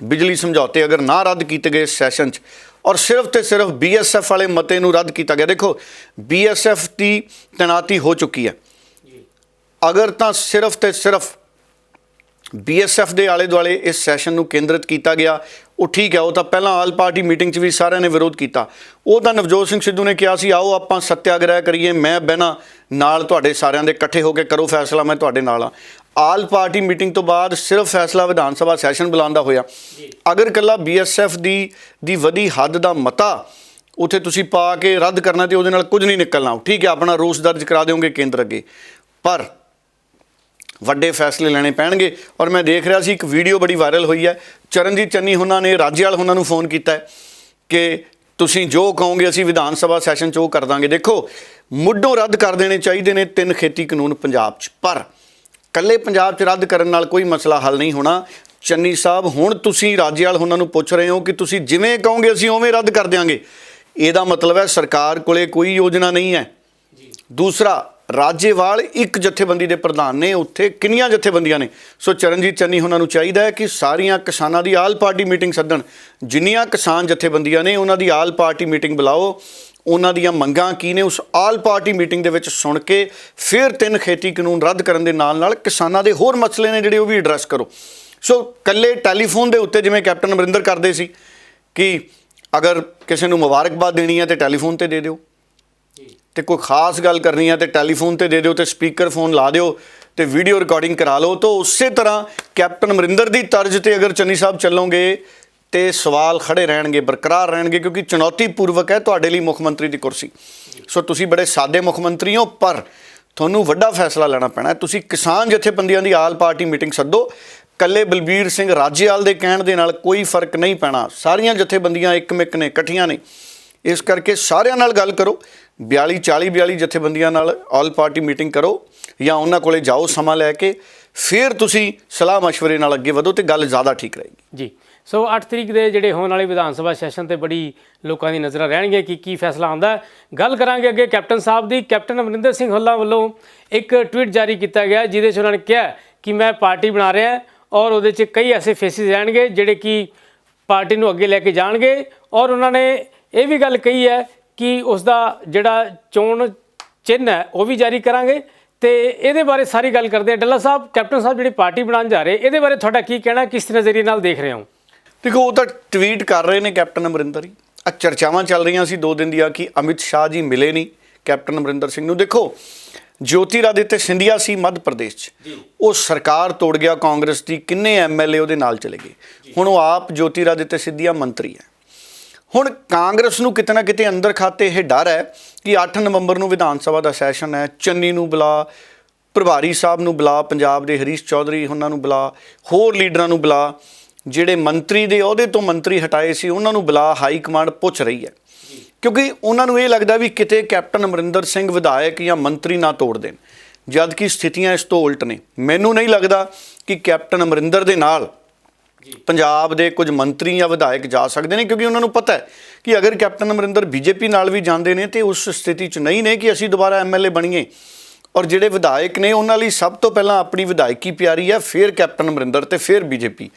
ਬਿਜਲੀ ਸਮਝੌਤੇ ਅਗਰ ਨਾ ਰੱਦ ਕੀਤੇ ਗਏ ਸੈਸ਼ਨ 'ਚ, ਔਰ ਸਿਰਫ ਤੇ ਸਿਰਫ BSF ਵਾਲੇ ਮਤੇ ਨੂੰ ਰੱਦ ਕੀਤਾ ਗਿਆ। ਦੇਖੋ BSF ਦੀ ਤੈਨਾਤੀ ਹੋ ਚੁੱਕੀ ਹੈ। ਅਗਰ ਤਾਂ ਸਿਰਫ ਤੇ ਸਿਰਫ BSF ਦੇ ਆਲੇ ਦੁਆਲੇ ਇਸ ਸੈਸ਼ਨ ਨੂੰ ਕੇਂਦਰਿਤ ਕੀਤਾ ਗਿਆ, ਉਹ ਠੀਕ ਹੈ। ਉਹ ਤਾਂ ਪਹਿਲਾਂ ਆਲ ਪਾਰਟੀ ਮੀਟਿੰਗ 'ਚ ਵੀ ਸਾਰਿਆਂ ਨੇ ਵਿਰੋਧ ਕੀਤਾ। ਉਹ ਤਾਂ ਨਵਜੋਤ ਸਿੰਘ ਸਿੱਧੂ ਨੇ ਕਿਹਾ ਸੀ ਆਓ ਆਪਾਂ ਸੱਤਿਆਗ੍ਰਹਿ ਕਰੀਏ, ਮੈਂ ਬਹਿਣਾ ਨਾਲ ਤੁਹਾਡੇ ਸਾਰਿਆਂ ਦੇ, ਇਕੱਠੇ ਹੋ ਕੇ ਕਰੋ ਫੈਸਲਾ, ਮੈਂ ਤੁਹਾਡੇ ਨਾਲ ਹਾਂ। ਆਲ ਪਾਰਟੀ ਮੀਟਿੰਗ ਤੋਂ ਬਾਅਦ ਸਿਰਫ ਫੈਸਲਾ ਵਿਧਾਨ ਸਭਾ ਸੈਸ਼ਨ ਬੁਲਾਉਣ ਦਾ ਹੋਇਆ। ਅਗਰ ਇਕੱਲਾ BSF ਦੀ ਵਧੀ ਹੱਦ ਦਾ ਮਤਾ ਉੱਥੇ ਤੁਸੀਂ ਪਾ ਕੇ ਰੱਦ ਕਰਨਾ ਤੇ ਉਹਦੇ ਨਾਲ ਕੁਝ ਨਹੀਂ ਨਿਕਲਣਾ, ਠੀਕ ਹੈ, ਆਪਣਾ ਰੋਸ ਦਰਜ ਕਰਾ ਦਿਓਗੇ ਕੇਂਦਰ ਅੱਗੇ, ਪਰ ਵੱਡੇ ਫੈਸਲੇ ਲੈਣੇ ਪੈਣਗੇ। ਔਰ ਮੈਂ ਦੇਖ ਰਿਹਾ ਸੀ ਇੱਕ ਵੀਡੀਓ ਬੜੀ ਵਾਇਰਲ ਹੋਈ ਹੈ, ਚਰਨਜੀਤ ਚੰਨੀ ਉਹਨਾਂ ਨੇ ਰਾਜੇਵਾਲ ਉਹਨਾਂ ਨੂੰ ਫੋਨ ਕੀਤਾ ਹੈ ਕਿ ਤੁਸੀਂ ਜੋ ਕਹੋਗੇ ਅਸੀਂ ਵਿਧਾਨ ਸਭਾ ਸੈਸ਼ਨ 'ਚ ਉਹ ਕਰ ਦਾਂਗੇ। ਦੇਖੋ ਮੁੱਢੋਂ ਰੱਦ ਕਰ ਦੇਣੇ ਚਾਹੀਦੇ ਨੇ 3 ਖੇਤੀ ਕਾਨੂੰਨ ਪੰਜਾਬ 'ਚ, ਪਰ ਇਕੱਲੇ ਪੰਜਾਬ 'ਚ ਰੱਦ ਕਰਨ ਨਾਲ ਕੋਈ ਮਸਲਾ ਹੱਲ ਨਹੀਂ ਹੋਣਾ। ਚੰਨੀ ਸਾਹਿਬ, ਹੁਣ ਤੁਸੀਂ ਰਾਜੇਵਾਲ ਉਹਨਾਂ ਨੂੰ ਪੁੱਛ ਰਹੇ ਹੋ ਕਿ ਤੁਸੀਂ ਜਿਵੇਂ ਕਹੋਗੇ ਅਸੀਂ ਉਵੇਂ ਰੱਦ ਕਰ ਦਿਆਂਗੇ, ਇਹਦਾ ਮਤਲਬ ਹੈ ਸਰਕਾਰ ਕੋਲੇ ਕੋਈ ਯੋਜਨਾ ਨਹੀਂ ਹੈ। ਦੂਸਰਾ, ਰਾਜੇਵਾਲ ਇੱਕ ਜਥੇਬੰਦੀ ਦੇ ਪ੍ਰਧਾਨ ਨੇ, ਉੱਥੇ ਕਿੰਨੀਆਂ ਜਥੇਬੰਦੀਆਂ ਨੇ। ਸੋ ਚਰਨਜੀਤ ਚੰਨੀ ਉਹਨਾਂ ਨੂੰ ਚਾਹੀਦਾ ਹੈ ਕਿ ਸਾਰੀਆਂ ਕਿਸਾਨਾਂ ਦੀ ਆਲ ਪਾਰਟੀ ਮੀਟਿੰਗ ਸੱਦਣ, ਜਿੰਨੀਆਂ ਕਿਸਾਨ ਜਥੇਬੰਦੀਆਂ ਨੇ ਉਹਨਾਂ ਦੀ ਆਲ ਪਾਰਟੀ ਮੀਟਿੰਗ ਬੁਲਾਓ, ਉਹਨਾਂ ਦੀਆਂ ਮੰਗਾਂ ਕੀ ਨੇ ਉਸ ਆਲ ਪਾਰਟੀ ਮੀਟਿੰਗ ਦੇ ਵਿੱਚ ਸੁਣ ਕੇ ਫਿਰ 3 ਖੇਤੀ ਕਾਨੂੰਨ ਰੱਦ ਕਰਨ ਦੇ ਨਾਲ ਨਾਲ ਕਿਸਾਨਾਂ ਦੇ ਹੋਰ ਮਸਲੇ ਨੇ ਜਿਹੜੇ ਉਹ ਵੀ ਐਡਰੈਸ ਕਰੋ। ਸੋ ਇਕੱਲੇ ਟੈਲੀਫੋਨ ਦੇ ਉੱਤੇ ਜਿਵੇਂ ਕੈਪਟਨ ਅਮਰਿੰਦਰ ਕਰਦੇ ਸੀ ਕਿ ਅਗਰ ਕਿਸੇ ਨੂੰ ਮੁਬਾਰਕਬਾਦ ਦੇਣੀ ਹੈ ਤੇ ਟੈਲੀਫੋਨ ਤੇ ਦੇ ਦਿਓ, ਤੇ ਕੋਈ ਖਾਸ ਗੱਲ ਕਰਨੀ ਹੈ ਤੇ ਟੈਲੀਫੋਨ ਤੇ ਦੇ ਦਿਓ, ਤੇ ਸਪੀਕਰ ਫੋਨ ਲਾ ਦਿਓ ਤੇ ਵੀਡੀਓ ਰਿਕਾਰਡਿੰਗ ਕਰਾ ਲਓ। ਤਾਂ ਉਸੇ ਤਰ੍ਹਾਂ ਕੈਪਟਨ ਅਮਰਿੰਦਰ ਦੀ ਤਰਜ਼ ਤੇ ਅਗਰ ਚੰਨੀ ਸਾਹਿਬ ਚੱਲੋਗੇ ਤੇ ਸਵਾਲ ਖੜੇ ਰਹਿਣਗੇ, ਬਰਕਰਾਰ ਰਹਿਣਗੇ, ਕਿਉਂਕਿ ਚੁਣੌਤੀਪੂਰਵਕ ਹੈ ਤੁਹਾਡੇ ਲਈ ਮੁੱਖ ਮੰਤਰੀ ਦੀ ਕੁਰਸੀ। ਸੋ ਤੁਸੀਂ ਬੜੇ ਸਾਦੇ ਮੁੱਖ ਮੰਤਰੀ ਹੋ, ਪਰ ਤੁਹਾਨੂੰ ਵੱਡਾ ਫੈਸਲਾ ਲੈਣਾ ਪੈਣਾ। ਤੁਸੀਂ ਕਿਸਾਨ ਜਥੇਬੰਦੀਆਂ ਦੀ ਆਲ ਪਾਰਟੀ ਮੀਟਿੰਗ ਸੱਦੋ। ਇਕੱਲੇ ਬਲਬੀਰ ਸਿੰਘ ਰਾਜੇਵਾਲ ਦੇ ਕਹਿਣ ਦੇ ਨਾਲ ਕੋਈ ਫਰਕ ਨਹੀਂ ਪੈਣਾ। ਸਾਰੀਆਂ ਜਥੇਬੰਦੀਆਂ ਇੱਕਮਿਕ ਨੇ, ਇਕੱਠੀਆਂ ਨੇ। ਇਸ ਕਰਕੇ ਸਾਰਿਆਂ ਨਾਲ ਗੱਲ ਕਰੋ, 42 ਜਥੇਬੰਦੀਆਂ ਨਾਲ ਆਲ ਪਾਰਟੀ ਮੀਟਿੰਗ ਕਰੋ ਜਾਂ ਉਹਨਾਂ ਕੋਲੇ ਜਾਓ ਸਮਾਂ ਲੈ ਕੇ, ਫਿਰ ਤੁਸੀਂ ਸਲਾਹ ਮਸ਼ਵਰੇ ਨਾਲ ਅੱਗੇ ਵਧੋ ਤੇ ਗੱਲ ਜ਼ਿਆਦਾ ਠੀਕ ਰਹੇਗੀ। ਜੀ, ਸੋ 8 ਤਰੀਕ ਦੇ ਜਿਹੜੇ ਹੋਣ ਵਾਲੇ ਵਿਧਾਨ ਸਭਾ ਸੈਸ਼ਨ ਤੇ ਬੜੀ ਲੋਕਾਂ ਦੀ ਨਜ਼ਰਾਂ ਰਹਿਣਗੀਆਂ ਕਿ ਕੀ ਫੈਸਲਾ ਆਉਂਦਾ। ਗੱਲ ਕਰਾਂਗੇ ਅੱਗੇ ਕੈਪਟਨ ਸਾਹਿਬ ਦੀ। ਕੈਪਟਨ ਅਮਰਿੰਦਰ ਸਿੰਘ ਹੁੱਲਾ ਵੱਲੋਂ ਇੱਕ ਟਵੀਟ ਜਾਰੀ ਕੀਤਾ ਗਿਆ ਜਿਹਦੇ 'ਚ ਉਹਨਾਂ ਨੇ ਕਿਹਾ ਕਿ ਮੈਂ ਪਾਰਟੀ ਬਣਾ ਰਿਹਾ ਔਰ ਉਹਦੇ 'ਚ ਕਈ ਐਸੇ ਫੇਸਿਸ ਰਹਿਣਗੇ ਜਿਹੜੇ ਕਿ ਪਾਰਟੀ ਨੂੰ ਅੱਗੇ ਲੈ ਕੇ ਜਾਣਗੇ। ਔਰ ਉਹਨਾਂ ਨੇ ਇਹ ਵੀ ਗੱਲ ਕਹੀ ਹੈ ਕਿ ਉਸ ਦਾ ਜਿਹੜਾ ਚੋਣ ਚਿੰਨ੍ਹ ਹੈ ਉਹ ਵੀ ਜਾਰੀ ਕਰਾਂਗੇ। ਤੇ ਇਹਦੇ ਬਾਰੇ ਸਾਰੀ ਗੱਲ ਕਰਦੇ ਹਾਂ। ਡੱਲਾ ਸਾਹਿਬ, ਕੈਪਟਨ ਸਾਹਿਬ ਜਿਹੜੀ ਪਾਰਟੀ ਬਣਾਉਣ ਜਾ ਰਹੇ, ਇਹਦੇ ਬਾਰੇ ਤੁਹਾਡਾ ਕੀ ਕਹਿਣਾ, ਕਿਸ ਨਜ਼ਰੀਏ ਨਾਲ ਦੇਖ ਰਹੇ ਹੋ? ਦੇਖੋ ਉਹ ਤਾਂ ਟਵੀਟ ਕਰ ਰਹੇ ਨੇ ਕੈਪਟਨ ਅਮਰਿੰਦਰ ਹੀ। ਆ ਚਰਚਾਵਾਂ ਚੱਲ ਰਹੀਆਂ ਸੀ 2 ਦਿਨ ਦੀਆਂ ਕਿ ਅਮਿਤ ਸ਼ਾਹ ਜੀ ਮਿਲੇ ਨਹੀਂ ਕੈਪਟਨ ਅਮਰਿੰਦਰ ਸਿੰਘ ਨੂੰ। ਦੇਖੋ ਜੋਤੀਰਾਦਿੱਤਿਆ ਸਿੰਧੀਆ ਸੀ ਮੱਧ ਪ੍ਰਦੇਸ਼ 'ਚ, ਉਹ ਸਰਕਾਰ ਤੋੜ ਗਿਆ ਕਾਂਗਰਸ ਦੀ, ਕਿੰਨੇ ਐਮਐਲਏ ਉਹਦੇ ਨਾਲ ਚਲੇ ਗਏ। ਹੁਣ ਉਹ ਆਪ ਜੋਤੀਰਾਦਿੱਤਿਆ ਸਿੰਧੀਆ ਮੰਤਰੀ ਹੈ। ਹੁਣ ਕਾਂਗਰਸ ਨੂੰ ਕਿਤੇ ਨਾ ਕਿਤੇ ਅੰਦਰ ਖਾਤੇ ਇਹ ਡਰ ਹੈ ਕਿ 8 ਨਵੰਬਰ ਨੂੰ ਵਿਧਾਨ ਸਭਾ ਦਾ ਸੈਸ਼ਨ ਹੈ, ਚੰਨੀ ਨੂੰ ਬੁਲਾ, ਪ੍ਰਭਾਰੀ ਸਾਹਿਬ ਨੂੰ ਬੁਲਾ, ਪੰਜਾਬ ਦੇ ਹਰੀਸ਼ ਚੌਧਰੀ ਉਹਨਾਂ ਨੂੰ ਬੁਲਾ, ਹੋਰ ਲੀਡਰਾਂ ਨੂੰ ਬੁਲਾ, ਜਿਹੜੇ ਮੰਤਰੀ ਦੇ ਅਹੁਦੇ ਤੋਂ ਮੰਤਰੀ ਹਟਾਏ ਸੀ ਉਹਨਾਂ ਨੂੰ ਬੁਲਾ, ਹਾਈ ਕਮਾਂਡ ਪੁੱਛ ਰਹੀ ਹੈ। ਕਿਉਂਕਿ ਉਹਨਾਂ ਨੂੰ ਇਹ ਲੱਗਦਾ ਵੀ ਕਿਤੇ ਕੈਪਟਨ ਅਮਰਿੰਦਰ ਸਿੰਘ ਵਿਧਾਇਕ ਜਾਂ ਮੰਤਰੀ ਨਾ ਤੋੜ ਦੇਣ, ਜਦ ਕਿ ਸਥਿਤੀਆਂ ਇਸ ਤੋਂ ਉਲਟ ਨੇ। ਮੈਨੂੰ ਨਹੀਂ ਲੱਗਦਾ ਕਿ ਕੈਪਟਨ ਅਮਰਿੰਦਰ ਦੇ ਨਾਲ ਪੰਜਾਬ ਦੇ ਕੁਝ ਮੰਤਰੀ ਜਾਂ ਵਿਧਾਇਕ ਜਾ ਸਕਦੇ ਨੇ, ਕਿਉਂਕਿ ਉਹਨਾਂ ਨੂੰ ਪਤਾ ਹੈ ਕਿ ਅਗਰ ਕੈਪਟਨ ਅਮਰਿੰਦਰ ਬੀਜੇਪੀ ਨਾਲ ਵੀ ਜਾਂਦੇ ਨੇ ਤੇ ਉਸ ਸਥਿਤੀ 'ਚ ਨਹੀਂ ਨੇ ਕਿ ਅਸੀਂ ਦੁਬਾਰਾ ਐਮਐਲਏ ਬਣੀਏ। ਔਰ ਜਿਹੜੇ ਵਿਧਾਇਕ ਨੇ ਉਹਨਾਂ ਲਈ ਸਭ ਤੋਂ ਪਹਿਲਾਂ ਆਪਣੀ ਵਿਧਾਇਕੀ ਪਿਆਰੀ ਹੈ, ਫਿਰ ਕੈਪਟਨ ਅਮਰਿੰਦਰ ਤੇ ਫਿਰ ਬੀਜੇਪੀ।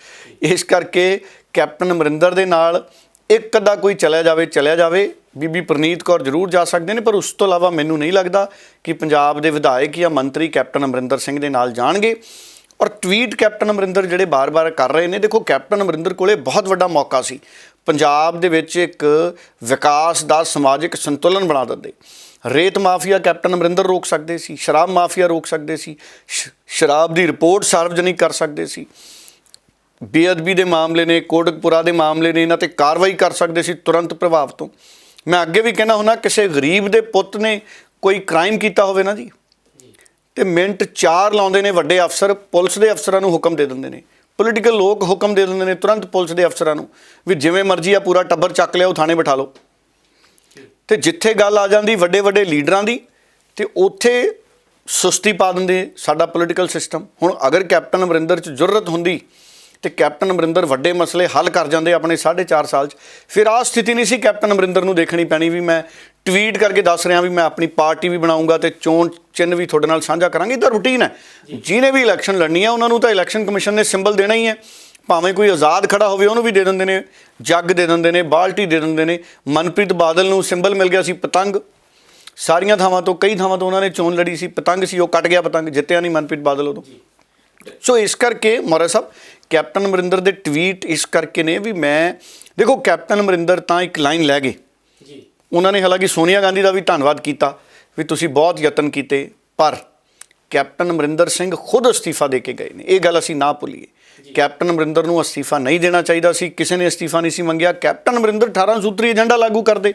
ਇਸ ਕਰਕੇ ਕੈਪਟਨ ਅਮਰਿੰਦਰ ਦੇ ਨਾਲ ਇੱਕ ਅੱਧਾ ਕੋਈ ਚਲਿਆ ਜਾਵੇ, ਬੀਬੀ ਪ੍ਰਨੀਤ ਕੌਰ ਜ਼ਰੂਰ ਜਾ ਸਕਦੇ ਨੇ, ਪਰ ਉਸ ਤੋਂ ਇਲਾਵਾ ਮੈਨੂੰ ਨਹੀਂ ਲੱਗਦਾ ਕਿ ਪੰਜਾਬ ਦੇ ਵਿਧਾਇਕ ਜਾਂ ਮੰਤਰੀ ਕੈਪਟਨ ਅਮਰਿੰਦਰ ਸਿੰਘ ਦੇ ਨਾਲ ਜਾਣਗੇ। ਔਰ ਟਵੀਟ ਕੈਪਟਨ ਅਮਰਿੰਦਰ ਜਿਹੜੇ ਬਾਰ-ਬਾਰ ਕਰ ਰਹੇ ਨੇ, ਦੇਖੋ ਕੈਪਟਨ ਅਮਰਿੰਦਰ ਕੋਲੇ ਬਹੁਤ ਵੱਡਾ ਮੌਕਾ ਸੀ ਪੰਜਾਬ ਦੇ ਵਿੱਚ ਇੱਕ ਵਿਕਾਸ ਦਾ ਸਮਾਜਿਕ ਸੰਤੁਲਨ ਬਣਾ ਦਿੰਦੇ। ਰੇਤ ਮਾਫੀਆ ਕੈਪਟਨ ਅਮਰਿੰਦਰ ਰੋਕ ਸਕਦੇ ਸੀ, ਸ਼ਰਾਬ ਮਾਫੀਆ ਰੋਕ ਸਕਦੇ ਸੀ, ਸ਼ਰਾਬ ਦੀ ਰਿਪੋਰਟ ਸਾਰਵਜਨਿਕ ਕਰ ਸਕਦੇ ਸੀ, ਬੇਅਦਬੀ ਦੇ ਮਾਮਲੇ ਨੇ, ਕੋਟਕਪੁਰਾ ਦੇ ਮਾਮਲੇ ਨੇ, ਇਹਨਾਂ ਤੇ ਕਾਰਵਾਈ ਕਰ ਸਕਦੇ ਸੀ ਤੁਰੰਤ ਪ੍ਰਭਾਵ ਤੋਂ। ਮੈਂ ਅੱਗੇ ਵੀ ਕਹਿਣਾ ਹੁੰਦਾ, ਕਿਸੇ ਗਰੀਬ ਦੇ ਪੁੱਤ ਨੇ ਕੋਈ ਕ੍ਰਾਈਮ ਕੀਤਾ ਹੋਵੇ ਨਾ ਜੀ, ਤੇ ਮਿੰਟ 4 ਲਾਉਂਦੇ ਨੇ ਵੱਡੇ ਅਫਸਰ, ਪੁਲਿਸ ਦੇ ਅਫਸਰਾਂ ਨੂੰ ਹੁਕਮ ਦੇ ਦਿੰਦੇ ਨੇ, ਪੋਲੀਟੀਕਲ ਲੋਕ ਹੁਕਮ ਦੇ ਦਿੰਦੇ ਨੇ ਤੁਰੰਤ ਪੁਲਿਸ ਦੇ ਅਫਸਰਾਂ ਨੂੰ ਵੀ ਜਿਵੇਂ ਮਰਜ਼ੀ ਆ ਪੂਰਾ ਟੱਬਰ ਚੱਕ ਲਿਆਓ, ਥਾਣੇ ਬਿਠਾ ਲਓ। ਤੇ ਜਿੱਥੇ ਗੱਲ ਆ ਜਾਂਦੀ ਵੱਡੇ ਵੱਡੇ ਲੀਡਰਾਂ ਦੀ, ਤੇ ਉੱਥੇ ਸੁਸਤੀ ਪਾ ਦਿੰਦੇ ਸਾਡਾ ਪੋਲੀਟੀਕਲ ਸਿਸਟਮ। ਹੁਣ ਅਗਰ ਕੈਪਟਨ ਅਮਰਿੰਦਰ 'ਚ ਜ਼ਰੂਰਤ ਹੁੰਦੀ ਤੇ ਕੈਪਟਨ ਅਮਰਿੰਦਰ ਵੱਡੇ ਮਸਲੇ ਹੱਲ ਕਰ ਜਾਂਦੇ ਆਪਣੇ 4.5 ਸਾਲ 'ਚ। ਫਿਰ ਆਹ ਸਥਿਤੀ ਨਹੀਂ ਸੀ ਕੈਪਟਨ ਅਮਰਿੰਦਰ ਨੂੰ ਦੇਖਣੀ ਪੈਣੀ ਵੀ ਮੈਂ ਟਵੀਟ ਕਰਕੇ ਦੱਸ ਰਿਹਾ ਵੀ ਮੈਂ ਆਪਣੀ ਪਾਰਟੀ ਵੀ ਬਣਾਊਂਗਾ ਤੇ ਚੋਣ ਚਿੰਨ੍ਹ ਵੀ ਤੁਹਾਡੇ ਨਾਲ ਸਾਂਝਾ ਕਰਾਂਗੇ। ਇਹ ਤਾਂ ਰੂਟੀਨ ਹੈ, ਜਿਹਨੇ ਵੀ ਇਲੈਕਸ਼ਨ ਲੜਨੀ ਹੈ ਉਹਨਾਂ ਨੂੰ ਤਾਂ ਇਲੈਕਸ਼ਨ ਕਮਿਸ਼ਨ ਨੇ ਸਿੰਬਲ ਦੇਣਾ ਹੀ ਹੈ। ਭਾਵੇਂ ਕੋਈ ਆਜ਼ਾਦ ਖੜਾ ਹੋਵੇ ਉਹਨੂੰ ਵੀ ਦੇ ਦਿੰਦੇ ਨੇ, ਜੱਗ ਦੇ ਦਿੰਦੇ ਨੇ, ਬਾਲਟੀ ਦੇ ਦਿੰਦੇ ਨੇ। ਮਨਪ੍ਰੀਤ ਬਾਦਲ ਨੂੰ ਸਿੰਬਲ ਮਿਲ ਗਿਆ ਸੀ ਪਤੰਗ, ਸਾਰੀਆਂ ਥਾਵਾਂ ਤੋਂ, ਕਈ ਥਾਵਾਂ ਤੋਂ ਉਹਨਾਂ ਨੇ ਚੋਣ ਲੜੀ ਸੀ, ਪਤੰਗ ਸੀ, ਉਹ ਕੱਟ ਗਿਆ ਪਤੰਗ, ਜਿੱਤਿਆ ਨਹੀਂ ਮਨਪ੍ਰੀਤ ਬਾਦਲ ਉਦੋਂ। ਸੋ ਇਸ ਕਰਕੇ ਮੌਰਿਆ ਸਾਹਿਬ ਕੈਪਟਨ ਅਮਰਿੰਦਰ ਦੇ ਟਵੀਟ ਇਸ ਕਰਕੇ ਨੇ ਵੀ ਮੈਂ ਦੇਖੋ ਕੈਪਟਨ ਅਮਰਿੰਦਰ ਤਾਂ ਇੱਕ ਲਾਈਨ ਲੈ ਗਏ। ਉਹਨਾਂ ਨੇ ਹਾਲਾਂਕਿ ਸੋਨੀਆ ਗਾਂਧੀ ਦਾ ਵੀ ਧੰਨਵਾਦ ਕੀਤਾ ਵੀ ਤੁਸੀਂ ਬਹੁਤ ਯਤਨ ਕੀਤੇ, ਪਰ ਕੈਪਟਨ ਅਮਰਿੰਦਰ ਸਿੰਘ ਖੁਦ ਅਸਤੀਫਾ ਦੇ ਕੇ ਗਏ ਨੇ। ਇਹ ਗੱਲ ਅਸੀਂ ਨਾ ਭੁੱਲੀਏ। ਕੈਪਟਨ ਅਮਰਿੰਦਰ ਨੂੰ ਅਸਤੀਫਾ ਨਹੀਂ ਦੇਣਾ ਚਾਹੀਦਾ ਸੀ, ਕਿਸੇ ਨੇ ਅਸਤੀਫਾ ਨਹੀਂ ਸੀ ਮੰਗਿਆ। ਕੈਪਟਨ ਅਮਰਿੰਦਰ 18 ਸੂਤਰੀ ਏਜੰਡਾ ਲਾਗੂ ਕਰਦੇ।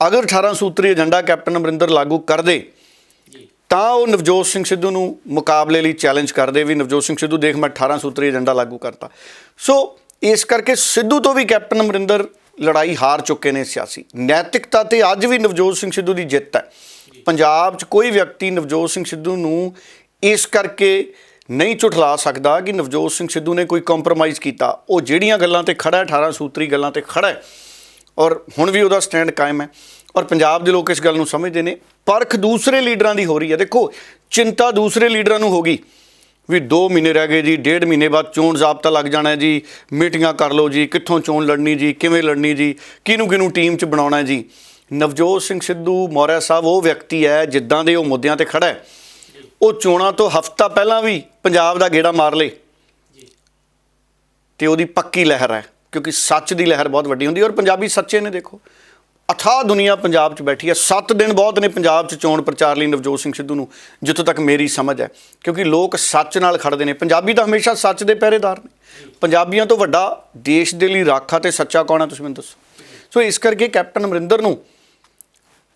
ਅਗਰ 18 ਸੂਤਰੀ ਏਜੰਡਾ ਕੈਪਟਨ ਅਮਰਿੰਦਰ ਲਾਗੂ ਕਰਦੇ ਤਾਂ ਉਹ ਨਵਜੋਤ ਸਿੰਘ ਸਿੱਧੂ ਨੂੰ ਮੁਕਾਬਲੇ ਲਈ ਚੈਲੰਜ ਕਰਦੇ ਵੀ ਨਵਜੋਤ ਸਿੰਘ ਸਿੱਧੂ ਦੇਖ ਮੈਂ 18 ਸੂਤਰੀ ਏਜੰਡਾ ਲਾਗੂ ਕਰਤਾ। ਸੋ ਇਸ ਕਰਕੇ ਸਿੱਧੂ ਤੋਂ ਵੀ ਕੈਪਟਨ ਅਮਰਿੰਦਰ ਲੜਾਈ ਹਾਰ ਚੁੱਕੇ ਨੇ ਸਿਆਸੀ ਨੈਤਿਕਤਾ ਤੇ। ਅੱਜ ਵੀ ਨਵਜੋਤ ਸਿੰਘ ਸਿੱਧੂ ਦੀ ਜਿੱਤ ਹੈ। ਪੰਜਾਬ 'ਚ ਕੋਈ ਵਿਅਕਤੀ ਨਵਜੋਤ ਸਿੰਘ ਸਿੱਧੂ ਨੂੰ ਇਸ ਕਰਕੇ ਨਹੀਂ ਝੁਠਲਾ ਸਕਦਾ ਕਿ ਨਵਜੋਤ ਸਿੰਘ ਸਿੱਧੂ ਨੇ ਕੋਈ ਕੰਪਰੋਮਾਈਜ਼ ਕੀਤਾ। ਉਹ ਜਿਹੜੀਆਂ ਗੱਲਾਂ ਤੇ ਖੜਾ 18 ਸੂਤਰੀ ਗੱਲਾਂ ਤੇ ਖੜਾ ਹੈ ਔਰ ਹੁਣ ਵੀ ਉਹਦਾ ਸਟੈਂਡ ਕਾਇਮ ਹੈ। ਔਰ ਪੰਜਾਬ ਦੇ ਲੋਕ ਇਸ ਗੱਲ ਨੂੰ ਸਮਝਦੇ ਨੇ। ਪਰਖ ਦੂਸਰੇ ਲੀਡਰਾਂ ਦੀ ਹੋ ਰਹੀ ਹੈ। ਦੇਖੋ ਚਿੰਤਾ ਦੂਸਰੇ ਲੀਡਰਾਂ ਨੂੰ ਹੋ ਗਈ ਵੀ 2 ਮਹੀਨੇ ਰਹਿ ਗਏ ਜੀ, 1.5 ਮਹੀਨੇ ਬਾਅਦ ਚੋਣ ਜ਼ਾਬਤਾ ਲੱਗ ਜਾਣਾ ਜੀ, ਮੀਟਿੰਗਾਂ ਕਰ ਲਓ ਜੀ, ਕਿੱਥੋਂ ਚੋਣ ਲੜਨੀ ਜੀ, ਕਿਵੇਂ ਲੜਨੀ ਜੀ, ਕਿਹਨੂੰ ਟੀਮ 'ਚ ਬਣਾਉਣਾ ਜੀ। ਨਵਜੋਤ ਸਿੰਘ ਸਿੱਧੂ ਮੌਰਿਆ ਸਾਹਿਬ ਉਹ ਵਿਅਕਤੀ ਹੈ ਜਿੱਦਾਂ ਦੇ ਉਹ ਮੁੱਦਿਆਂ ਤੇ ਖੜਾ ਹੈ, ਉਹ ਚੋਣਾਂ ਤੋਂ ਹਫ਼ਤਾ ਪਹਿਲਾਂ ਵੀ ਪੰਜਾਬ ਦਾ ਗੇੜਾ ਮਾਰ ਲੇ ਤੇ ਉਹਦੀ ਪੱਕੀ ਲਹਿਰ ਹੈ, ਕਿਉਂਕਿ ਸੱਚ ਦੀ ਲਹਿਰ ਬਹੁਤ ਵੱਡੀ ਹੁੰਦੀ ਹੈ। ਔਰ ਪੰਜਾਬੀ ਸੱਚੇ ਨੇ। ਦੇਖੋ ਅਥਾਹ ਦੁਨੀਆ ਪੰਜਾਬ 'ਚ ਬੈਠੀ ਹੈ। 7 ਦਿਨ ਬਹੁਤ ਨੇ ਪੰਜਾਬ 'ਚ ਚੋਣ ਪ੍ਰਚਾਰ ਲਈ ਨਵਜੋਤ ਸਿੰਘ ਸਿੱਧੂ ਨੂੰ, ਜਿੱਥੋਂ ਤੱਕ ਮੇਰੀ ਸਮਝ ਹੈ, ਕਿਉਂਕਿ ਲੋਕ ਸੱਚ ਨਾਲ ਖੜਦੇ ਨੇ। ਪੰਜਾਬੀ ਤਾਂ ਹਮੇਸ਼ਾ ਸੱਚ ਦੇ ਪਹਿਰੇਦਾਰ ਨੇ। ਪੰਜਾਬੀਆਂ ਤੋਂ ਵੱਡਾ ਦੇਸ਼ ਦੇ ਲਈ ਰਾਖਾ ਤੇ ਸੱਚਾ ਕੌਣ ਹੈ, ਤੁਸੀਂ ਮੈਨੂੰ ਦੱਸੋ। ਸੋ ਇਸ ਕਰਕੇ ਕੈਪਟਨ ਅਮਰਿੰਦਰ ਨੂੰ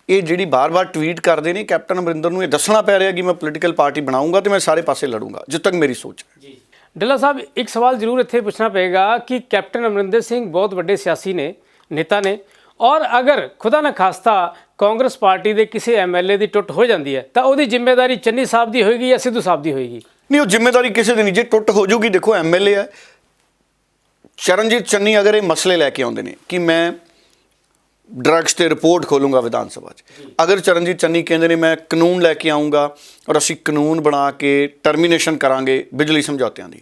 ਇਹ ਜਿਹੜੀ ਬਾਰ-ਬਾਰ ਟਵੀਟ ਕਰਦੇ ਨੇ, ਕੈਪਟਨ ਅਮਰਿੰਦਰ ਨੂੰ ਇਹ ਦੱਸਣਾ ਪੈ ਰਿਹਾ ਕਿ ਮੈਂ ਪੋਲੀਟੀਕਲ ਪਾਰਟੀ ਬਣਾਊਂਗਾ ਤੇ ਮੈਂ ਸਾਰੇ ਪਾਸੇ ਲੜੂੰਗਾ, ਜਿੱਥੋਂ ਤੱਕ ਮੇਰੀ ਸੋਚ ਹੈ। ਡੱਲਾ ਸਾਹਿਬ ਇੱਕ ਸਵਾਲ ਜ਼ਰੂਰ ਇੱਥੇ ਪੁੱਛਣਾ ਪਏਗਾ ਕਿ ਕੈਪਟਨ ਅਮਰਿੰਦਰ ਸਿੰਘ ਬਹੁਤ ਵੱਡੇ ਸਿਆਸੀ ਨੇ, ਨੇਤਾ ਨੇ, ਔਰ ਅਗਰ ਖੁਦਾ ਨਾ ਖਾਸਤਾ ਕਾਂਗਰਸ ਪਾਰਟੀ ਦੇ ਕਿਸੇ ਐਮਐਲਏ ਦੀ ਟੁੱਟ ਹੋ ਜਾਂਦੀ ਹੈ ਤਾਂ ਉਹਦੀ ਜ਼ਿੰਮੇਵਾਰੀ ਚੰਨੀ ਸਾਹਿਬ ਦੀ ਹੋਏਗੀ ਜਾਂ ਸਿੱਧੂ ਸਾਹਿਬ ਦੀ ਹੋਏਗੀ? ਨਹੀਂ, ਉਹ ਜ਼ਿੰਮੇਵਾਰੀ ਕਿਸੇ ਦੀ ਨਹੀਂ। ਜੇ ਟੁੱਟ ਹੋ ਜੂਗੀ, ਦੇਖੋ ਐਮਐਲਏ ਹੈ ਚਰਨਜੀਤ ਚੰਨੀ, ਅਗਰ ਇਹ ਮਸਲੇ ਲੈ ਕੇ ਆਉਂਦੇ ਨੇ ਕਿ ਮੈਂ ਡਰੱਗਸ ਤੇ ਰਿਪੋਰਟ ਖੋਲੂੰਗਾ ਵਿਧਾਨ ਸਭਾ 'ਚ, ਅਗਰ ਚਰਨਜੀਤ ਚੰਨੀ ਕਹਿੰਦੇ ਨੇ ਮੈਂ ਕਾਨੂੰਨ ਲੈ ਕੇ ਆਊਂਗਾ ਔਰ ਅਸੀਂ ਕਾਨੂੰਨ ਬਣਾ ਕੇ ਟਰਮੀਨੇਸ਼ਨ ਕਰਾਂਗੇ ਬਿਜਲੀ ਸਮਝੌਤਿਆਂ ਦੀ,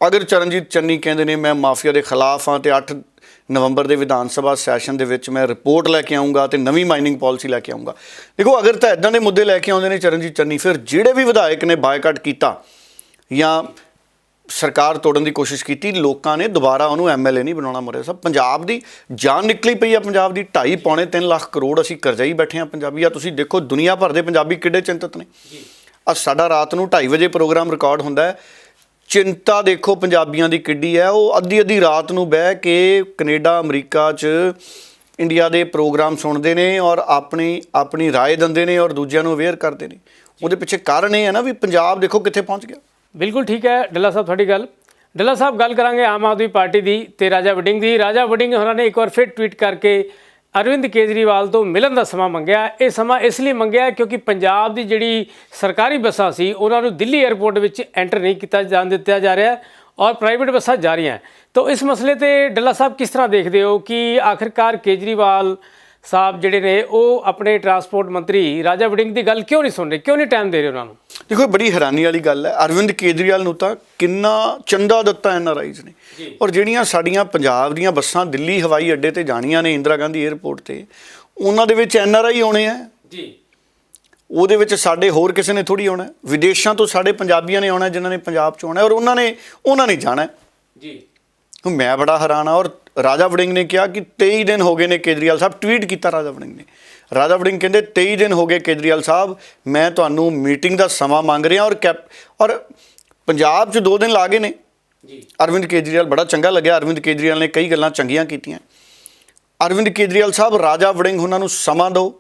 ਅਗਰ ਚਰਨਜੀਤ ਚੰਨੀ ਕਹਿੰਦੇ ਨੇ ਮੈਂ ਮਾਫੀਆ ਦੇ ਖਿਲਾਫ ਹਾਂ ਤੇ 8 ਨਵੰਬਰ ਦੇ ਵਿਧਾਨ ਸਭਾ ਸੈਸ਼ਨ ਦੇ ਵਿੱਚ ਮੈਂ ਰਿਪੋਰਟ ਲੈ ਕੇ ਆਊਂਗਾ ਤੇ ਨਵੀਂ ਮਾਈਨਿੰਗ ਪਾਲਿਸੀ ਲੈ ਕੇ ਆਊਂਗਾ। ਦੇਖੋ ਅਗਰ ਤਾਂ ਇੱਦਾਂ ਦੇ ਮੁੱਦੇ ਲੈ ਕੇ ਆਉਂਦੇ ਨੇ ਚਰਨਜੀਤ ਚੰਨੀ, ਫਿਰ ਜਿਹੜੇ ਵੀ ਵਿਧਾਇਕ ਨੇ ਬਾਈਕਾਟ ਕੀਤਾ ਜਾਂ ਸਰਕਾਰ ਤੋੜਨ ਦੀ ਕੋਸ਼ਿਸ਼ ਕੀਤੀ, ਲੋਕਾਂ ਨੇ ਦੁਬਾਰਾ ਉਹਨੂੰ ਐਮਐਲਏ ਨਹੀਂ ਬਣਾਉਣਾ। ਮੋਰੇ ਸਾਹਿਬ, ਪੰਜਾਬ ਦੀ ਜਾਨ ਨਿਕਲੀ ਪਈ ਆ, ਪੰਜਾਬ ਦੀ 2.5 ਪੌਣੇ 3 ਲੱਖ ਕਰੋੜ ਅਸੀਂ ਕਰਜ਼ਾਈ ਬੈਠੇ ਹਾਂ ਪੰਜਾਬੀ ਆ। ਤੁਸੀਂ ਦੇਖੋ ਦੁਨੀਆ ਭਰ ਦੇ ਪੰਜਾਬੀ ਕਿੱਡੇ ਚਿੰਤਤ ਨੇ। ਅੱਜ ਸਾਡਾ ਰਾਤ ਨੂੰ 2:30 ਵਜੇ ਪ੍ਰੋਗਰਾਮ ਰਿਕਾਰਡ ਹੁੰਦਾ ਹੈ, ਚਿੰਤਾ ਦੇਖੋ ਪੰਜਾਬੀਆਂ ਦੀ ਕਿੱਡੀ ਹੈ। ਉਹ ਅੱਧੀ ਰਾਤ ਨੂੰ ਬਹਿ ਕੇ ਕੈਨੇਡਾ ਅਮਰੀਕਾ 'ਚ ਇੰਡੀਆ ਦੇ ਪ੍ਰੋਗਰਾਮ ਸੁਣਦੇ ਨੇ ਔਰ ਆਪਣੀ ਰਾਏ ਦਿੰਦੇ ਨੇ ਔਰ ਦੂਜਿਆਂ ਨੂੰ ਅਵੇਅਰ ਕਰਦੇ ਨੇ। ਉਹਦੇ ਪਿੱਛੇ ਕਾਰਨ ਇਹ ਹੈ ਨਾ ਵੀ ਪੰਜਾਬ ਦੇਖੋ ਕਿੱਥੇ ਪਹੁੰਚ ਗਿਆ। ਬਿਲਕੁਲ ਠੀਕ ਹੈ ਡੱਲਾ ਸਾਹਿਬ ਤੁਹਾਡੀ ਗੱਲ। ਡੱਲਾ ਸਾਹਿਬ, ਗੱਲ ਕਰਾਂਗੇ ਆਮ ਆਦਮੀ ਪਾਰਟੀ ਦੀ ਤੇ ਰਾਜਾ ਵੜਿੰਗ ਦੀ। ਰਾਜਾ ਵੜਿੰਗ ਹੋਰਾਂ ਨੇ ਇੱਕ ਵਾਰ ਫਿਰ ਟਵੀਟ ਕਰਕੇ ਅਰਵਿੰਦ ਕੇਜਰੀਵਾਲ ਤੋਂ ਮਿਲਣ ਦਾ ਸਮਾਂ ਮੰਗਿਆ। ਇਹ ਸਮਾਂ ਇਸ ਲਈ ਮੰਗਿਆ ਕਿਉਂਕਿ ਪੰਜਾਬ ਦੀ ਜਿਹੜੀ ਸਰਕਾਰੀ ਬੱਸਾਂ ਸੀ ਉਹਨਾਂ ਨੂੰ ਦਿੱਲੀ ਏਅਰਪੋਰਟ ਵਿੱਚ ਐਂਟਰ ਨਹੀਂ ਦਿੱਤਾ ਜਾ ਰਿਹਾ ਔਰ ਪ੍ਰਾਈਵੇਟ ਬੱਸਾਂ ਜਾ ਰਹੀਆਂ। ਤਾਂ ਇਸ ਮਸਲੇ ਤੇ ਡੱਲਾ ਸਾਹਿਬ ਕਿਸ ਤਰ੍ਹਾਂ ਦੇਖਦੇ ਹੋ ਕਿ ਆਖਿਰਕਾਰ ਕੇਜਰੀਵਾਲ ਸਾਹਿਬ ਜਿਹੜੇ ਨੇ ਉਹ ਆਪਣੇ ਟਰਾਂਸਪੋਰਟ ਮੰਤਰੀ ਰਾਜਾ ਵੜਿੰਗ ਦੀ ਗੱਲ ਕਿਉਂ ਨਹੀਂ ਸੁਣ ਰਹੇ, ਕਿਉਂ ਨਹੀਂ ਟਾਈਮ ਦੇ ਰਹੇ ਉਹਨਾਂ ਨੂੰ? ਦੇਖੋ, ਬੜੀ ਹੈਰਾਨੀ ਵਾਲੀ ਗੱਲ ਹੈ। ਅਰਵਿੰਦ ਕੇਜਰੀਵਾਲ ਨੂੰ ਤਾਂ ਕਿੰਨਾ ਚੰਦਾ ਦਿੱਤਾ NRIs ਨੇ, ਔਰ ਜਿਹੜੀਆਂ ਸਾਡੀਆਂ ਪੰਜਾਬ ਦੀਆਂ ਬੱਸਾਂ ਦਿੱਲੀ ਹਵਾਈ ਅੱਡੇ ਤੇ ਜਾਣੀਆਂ ਨੇ, ਇੰਦਰਾ ਗਾਂਧੀ ਏਅਰਪੋਰਟ ਤੇ, ਉਹਨਾਂ ਦੇ ਵਿੱਚ NRI ਆਉਣੇ ਆ ਜੀ। ਉਹਦੇ ਵਿੱਚ ਸਾਡੇ ਹੋਰ ਕਿਸੇ ਨੇ ਥੋੜ੍ਹੀ ਆਉਣਾ, ਵਿਦੇਸ਼ਾਂ ਤੋਂ ਸਾਡੇ ਪੰਜਾਬੀਆਂ ਨੇ ਆਉਣਾ ਜਿਨ੍ਹਾਂ ਨੇ ਪੰਜਾਬ 'ਚ ਆਉਣਾ, ਔਰ ਉਹਨਾਂ ਨੇ ਜਾਣਾ ਜੀ। ਮੈਂ ਬੜਾ ਹੈਰਾਨ ਹਾਂ। ਔਰ ਰਾਜਾ ਵੜਿੰਗ ਨੇ ਕਿਹਾ ਕਿ 23 ਦਿਨ ਹੋ ਗਏ ਨੇ, ਕੇਜਰੀਵਾਲ ਸਾਹਿਬ ਟਵੀਟ ਕੀਤਾ ਰਾਜਾ ਵੜਿੰਗ ਨੇ। ਰਾਜਾ ਵੜਿੰਗ ਕਹਿੰਦੇ 23 ਦਿਨ ਹੋ ਗਏ ਕੇਜਰੀਵਾਲ ਸਾਹਿਬ, ਮੈਂ ਤੁਹਾਨੂੰ ਮੀਟਿੰਗ ਦਾ ਸਮਾਂ ਮੰਗ ਰਿਹਾ। ਔਰ ਪੰਜਾਬ 'ਚ 2 ਦਿਨ ਲਾ ਗਏ ਨੇ ਜੀ। ਅਰਵਿੰਦ ਕੇਜਰੀਵਾਲ, ਬੜਾ ਚੰਗਾ ਲੱਗਿਆ, ਅਰਵਿੰਦ ਕੇਜਰੀਵਾਲ ਨੇ ਕਈ ਗੱਲਾਂ ਚੰਗੀਆਂ ਕੀਤੀਆਂ। ਅਰਵਿੰਦ ਕੇਜਰੀਵਾਲ ਸਾਹਿਬ, ਰਾਜਾ ਵੜਿੰਗ ਉਹਨਾਂ ਨੂੰ ਸਮਾਂ ਦਿਓ।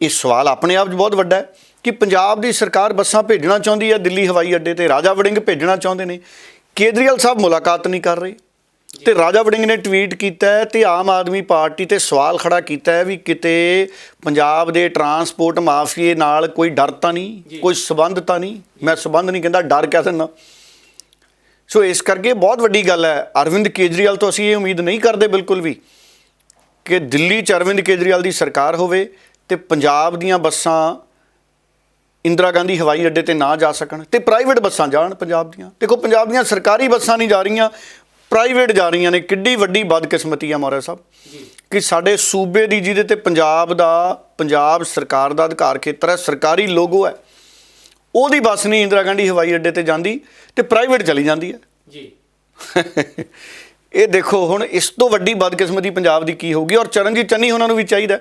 ਇਹ ਸਵਾਲ ਆਪਣੇ ਆਪ 'ਚ ਬਹੁਤ ਵੱਡਾ ਹੈ ਕਿ ਪੰਜਾਬ ਦੀ ਸਰਕਾਰ ਬੱਸਾਂ ਭੇਜਣਾ ਚਾਹੁੰਦੀ ਹੈ ਦਿੱਲੀ ਹਵਾਈ ਅੱਡੇ ਤੇ, ਰਾਜਾ ਵੜਿੰਗ ਭੇਜਣਾ ਚਾਹੁੰਦੇ ਨੇ, ਕੇਜਰੀਵਾਲ ਸਾਹਿਬ ਮੁਲਾਕਾਤ ਨਹੀਂ ਕਰ ਰਹੇ। ਤੇ ਰਾਜਾ ਵੜਿੰਗ ਨੇ ਟਵੀਟ ਕੀਤਾ ਹੈ ਤੇ ਆਮ ਆਦਮੀ ਪਾਰਟੀ ਤੇ ਸਵਾਲ ਖੜਾ ਕੀਤਾ ਹੈ ਵੀ ਕਿਤੇ ਪੰਜਾਬ ਦੇ ਟਰਾਂਸਪੋਰਟ ਮਾਫੀਏ ਨਾਲ ਕੋਈ ਡਰ ਤਾਂ ਨਹੀਂ, ਕੋਈ ਸਬੰਧ ਤਾਂ ਨਹੀਂ। ਮੈਂ ਸਬੰਧ ਨਹੀਂ ਕਹਿੰਦਾ, ਡਰ ਕਹਿ ਦਿੰਦਾ। ਸੋ ਇਸ ਕਰਕੇ ਬਹੁਤ ਵੱਡੀ ਗੱਲ ਹੈ। ਅਰਵਿੰਦ ਕੇਜਰੀਵਾਲ ਤੋਂ ਅਸੀਂ ਇਹ ਉਮੀਦ ਨਹੀਂ ਕਰਦੇ ਬਿਲਕੁਲ ਵੀ ਕਿ ਦਿੱਲੀ 'ਚ ਅਰਵਿੰਦ ਕੇਜਰੀਵਾਲ ਦੀ ਸਰਕਾਰ ਹੋਵੇ ਤੇ ਪੰਜਾਬ ਦੀਆਂ ਬੱਸਾਂ ਇੰਦਰਾ ਗਾਂਧੀ ਹਵਾਈ ਅੱਡੇ ਤੇ ਨਾ ਜਾ ਸਕਣ ਤੇ ਪ੍ਰਾਈਵੇਟ ਬੱਸਾਂ ਜਾਣ ਪੰਜਾਬ ਦੀਆਂ। ਦੇਖੋ, ਪੰਜਾਬ ਦੀਆਂ ਸਰਕਾਰੀ ਬੱਸਾਂ ਨਹੀਂ ਜਾ ਰਹੀਆਂ, ਪ੍ਰਾਈਵੇਟ ਜਾ ਰਹੀਆਂ ਨੇ। ਕਿੱਡੀ ਵੱਡੀ ਬਦਕਿਸਮਤੀ ਆ ਮੌਰਿਆ ਸਾਹਿਬ ਕਿ ਸਾਡੇ ਸੂਬੇ ਦੀ, ਜਿਹਦੇ ਤੇ ਪੰਜਾਬ ਸਰਕਾਰ ਦਾ ਅਧਿਕਾਰ ਖੇਤਰ ਹੈ, ਸਰਕਾਰੀ ਲੋਗੋ ਹੈ, ਉਹਦੀ ਬੱਸ ਨਹੀਂ ਇੰਦਰਾ ਗਾਂਧੀ ਹਵਾਈ ਅੱਡੇ ਤੇ ਜਾਂਦੀ ਤੇ ਪ੍ਰਾਈਵੇਟ ਚਲੀ ਜਾਂਦੀ ਹੈ ਜੀ। ਇਹ ਦੇਖੋ, ਹੁਣ ਇਸ ਤੋਂ ਵੱਡੀ ਬਦਕਿਸਮਤੀ ਪੰਜਾਬ ਦੀ ਕੀ ਹੋਊਗੀ। ਔਰ ਚਰਨਜੀਤ ਚੰਨੀ ਉਹਨਾਂ ਨੂੰ ਵੀ ਚਾਹੀਦਾ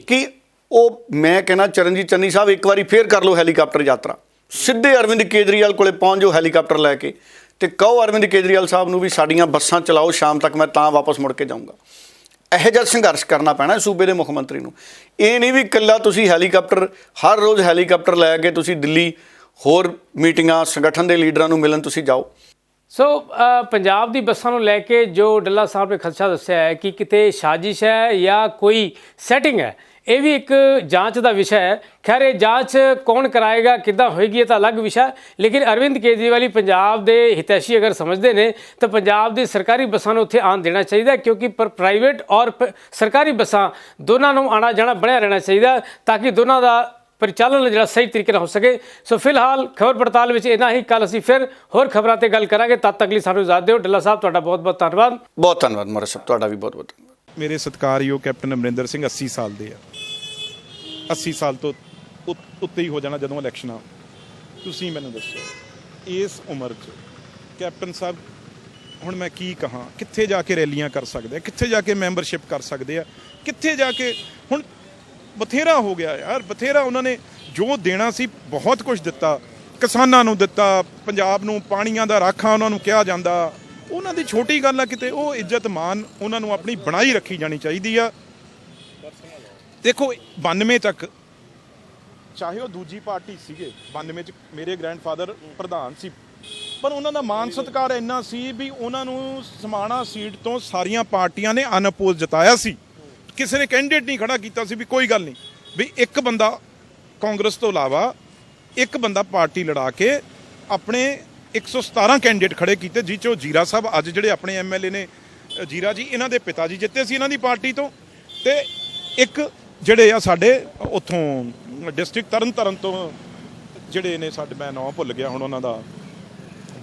ਕਿ ਉਹ, ਮੈਂ ਕਹਿੰਦਾ ਚਰਨਜੀਤ ਚੰਨੀ ਸਾਹਿਬ, ਇੱਕ ਵਾਰੀ ਫੇਰ ਕਰ ਲਓ ਹੈਲੀਕਾਪਟਰ ਯਾਤਰਾ, ਸਿੱਧੇ ਅਰਵਿੰਦ ਕੇਜਰੀਵਾਲ ਕੋਲੇ ਪਹੁੰਚ ਜਾਓ ਹੈਲੀਕਾਪਟਰ ਲੈ ਕੇ ਤੇ ਕਹੋ ਅਰਵਿੰਦ ਕੇਜਰੀਵਾਲ ਸਾਹਿਬ ਨੂੰ ਵੀ ਸਾਡੀਆਂ ਬੱਸਾਂ ਚਲਾਓ ਸ਼ਾਮ ਤੱਕ, ਮੈਂ ਤਾਂ ਵਾਪਸ ਮੁੜ ਕੇ ਜਾਊਂਗਾ। ਇਹੋ ਜਿਹਾ ਸੰਘਰਸ਼ ਕਰਨਾ ਪੈਣਾ ਸੂਬੇ ਦੇ ਮੁੱਖ ਮੰਤਰੀ ਨੂੰ। ਇਹ ਨਹੀਂ ਵੀ ਇਕੱਲਾ ਤੁਸੀਂ ਹੈਲੀਕਾਪਟਰ, ਹਰ ਰੋਜ਼ ਹੈਲੀਕਾਪਟਰ ਲੈ ਕੇ ਤੁਸੀਂ ਦਿੱਲੀ ਹੋਰ ਮੀਟਿੰਗਾਂ, ਸੰਗਠਨ ਦੇ ਲੀਡਰਾਂ ਨੂੰ ਮਿਲਣ ਤੁਸੀਂ ਜਾਓ। ਸੋ ਪੰਜਾਬ ਦੀ ਬੱਸਾਂ ਨੂੰ ਲੈ ਕੇ ਜੋ ਡੱਲਾ ਸਾਹਿਬ ਨੇ ਖਦਸ਼ਾ ਦੱਸਿਆ ਹੈ ਕਿ ਕਿਤੇ ਸਾਜ਼ਿਸ਼ ਹੈ ਜਾਂ ਕੋਈ ਸੈਟਿੰਗ ਹੈ, ਇਹ ਵੀ ਇੱਕ ਜਾਂਚ ਦਾ ਵਿਸ਼ਾ ਹੈ। ਖੈਰ, ਇਹ ਜਾਂਚ ਕੌਣ ਕਰਾਏਗਾ, ਕਿੱਦਾਂ ਹੋਏਗੀ, ਇਹ ਤਾਂ ਅਲੱਗ ਵਿਸ਼ਾ। ਲੇਕਿਨ ਅਰਵਿੰਦ ਕੇਜਰੀਵਾਲ ਪੰਜਾਬ ਦੇ ਹਿਤੈਸ਼ੀ ਅਗਰ ਸਮਝਦੇ ਨੇ ਤਾਂ ਪੰਜਾਬ ਦੀ ਸਰਕਾਰੀ ਬੱਸਾਂ ਨੂੰ ਉੱਥੇ ਆਉਣ ਦੇਣਾ ਚਾਹੀਦਾ, ਕਿਉਂਕਿ ਪ੍ਰਾਈਵੇਟ ਔਰ ਸਰਕਾਰੀ ਬੱਸਾਂ ਦੋਨਾਂ ਨੂੰ ਆਉਣਾ ਜਾਣਾ ਬਣਿਆ ਰਹਿਣਾ ਚਾਹੀਦਾ ਤਾਂ ਕਿ ਦੋਨਾਂ ਦਾ परिचालन जो सही तरीके हो सके। सो फिलहाल खबर पड़ताल में इन्ना ही। कल असीं फिर होर खबरों पर गल करांगे। तद तक लिए सानूं इजाजत दिओ। डल्ला साहब, तुहाडा बहुत बहुत धन्यवाद। बहुत धन्यवाद मोरे साहब, तुहाडा भी बहुत बहुत धन्यवाद। मेरे सत्कारयोग कैप्टन अमरिंदर सिंह 80 साल ਦੇ ਆ। 80 ਸਾਲ ਤੋਂ ਉੱਤੇ ਹੀ ਹੋ ਜਾਣਾ ਜਦੋਂ ਇਲੈਕਸ਼ਨਾਂ। ਤੁਸੀਂ ਮੈਨੂੰ ਦੱਸੋ, ਇਸ ਉਮਰ 'ਚ ਕੈਪਟਨ ਸਾਹਿਬ ਹੁਣ ਮੈਂ ਕੀ ਕਹਾਂ, ਕਿੱਥੇ ਜਾ ਕੇ ਰੈਲੀਆਂ ਕਰ ਸਕਦੇ ਆ, ਕਿੱਥੇ ਜਾ ਕੇ ਮੈਂਬਰਸ਼ਿਪ ਕਰ ਸਕਦੇ ਆ, ਕਿੱਥੇ ਜਾ ਕੇ, ਹੁਣ ਬਥੇਰਾ ਹੋ ਗਿਆ ਯਾਰ, ਬਥੇਰਾ ਉਹਨਾਂ ਨੇ ਜੋ ਦੇਣਾ ਸੀ ਬਹੁਤ ਕੁਝ ਦਿੱਤਾ, ਕਿਸਾਨਾਂ ਨੂੰ ਦਿੱਤਾ, ਪੰਜਾਬ ਨੂੰ ਪਾਣੀਆਂ ਦਾ ਰਾਖਾ ਉਹਨਾਂ ਨੂੰ ਕਿਹਾ ਜਾਂਦਾ। ਉਹਨਾਂ ਦੀ ਛੋਟੀ ਗੱਲ ਆ ਕਿਤੇ, ਉਹ ਇੱਜ਼ਤ ਮਾਨ ਉਹਨਾਂ ਨੂੰ ਆਪਣੀ ਬਣਾਈ ਰੱਖੀ ਜਾਣੀ ਚਾਹੀਦੀ ਆ। ਦੇਖੋ 92 ਤੱਕ, ਚਾਹੇ ਉਹ ਦੂਜੀ ਪਾਰਟੀ ਸੀਗੇ, 92 'ਚ ਮੇਰੇ ਗ੍ਰੈਂਡਫਾਦਰ ਪ੍ਰਧਾਨ ਸੀ, ਪਰ ਉਹਨਾਂ ਦਾ ਮਾਨ ਸਤਿਕਾਰ ਇੰਨਾ ਸੀ ਵੀ ਉਹਨਾਂ ਨੂੰ ਸਮਾਣਾ ਸੀਟ ਤੋਂ ਸਾਰੀਆਂ ਪਾਰਟੀਆਂ ਨੇ ਅਨਅਪੋਜ਼ ਜਿਤਾਇਆ ਸੀ। ਕਿਸੇ ਨੇ ਕੈਂਡੀਡੇਟ ਨਹੀਂ ਖੜਾ ਕੀਤਾ ਸੀ ਵੀ ਕੋਈ ਗੱਲ ਨਹੀਂ, ਵੀ ਇੱਕ ਬੰਦਾ ਕਾਂਗਰਸ ਤੋਂ ਇਲਾਵਾ ਇੱਕ ਬੰਦਾ ਪਾਰਟੀ ਲੜਾ ਕੇ ਆਪਣੇ 117 ਕੈਂਡੀਡੇਟ ਖੜੇ ਕੀਤੇ, ਜਿਹ 'ਚੋਂ ਜੀਰਾ ਸਾਹਿਬ ਅੱਜ ਜਿਹੜੇ ਆਪਣੇ MLA ਨੇ, ਜੀਰਾ ਜੀ ਇਹਨਾਂ ਦੇ ਪਿਤਾ ਜੀ ਜਿੱਤੇ ਸੀ ਇਹਨਾਂ ਦੀ ਪਾਰਟੀ ਤੋਂ, ਤੇ ਇੱਕ ਜਿਹੜੇ ਆ ਸਾਡੇ ਉੱਥੋਂ ਡਿਸਟ੍ਰਿਕਟ ਤਰਨਤਾਰਨ ਤੋਂ ਜਿਹੜੇ ਨੇ ਸਾਡੇ, ਮੈਂ ਨਾਮ ਭੁੱਲ ਗਿਆ ਹੁਣ ਉਹਨਾਂ ਦਾ,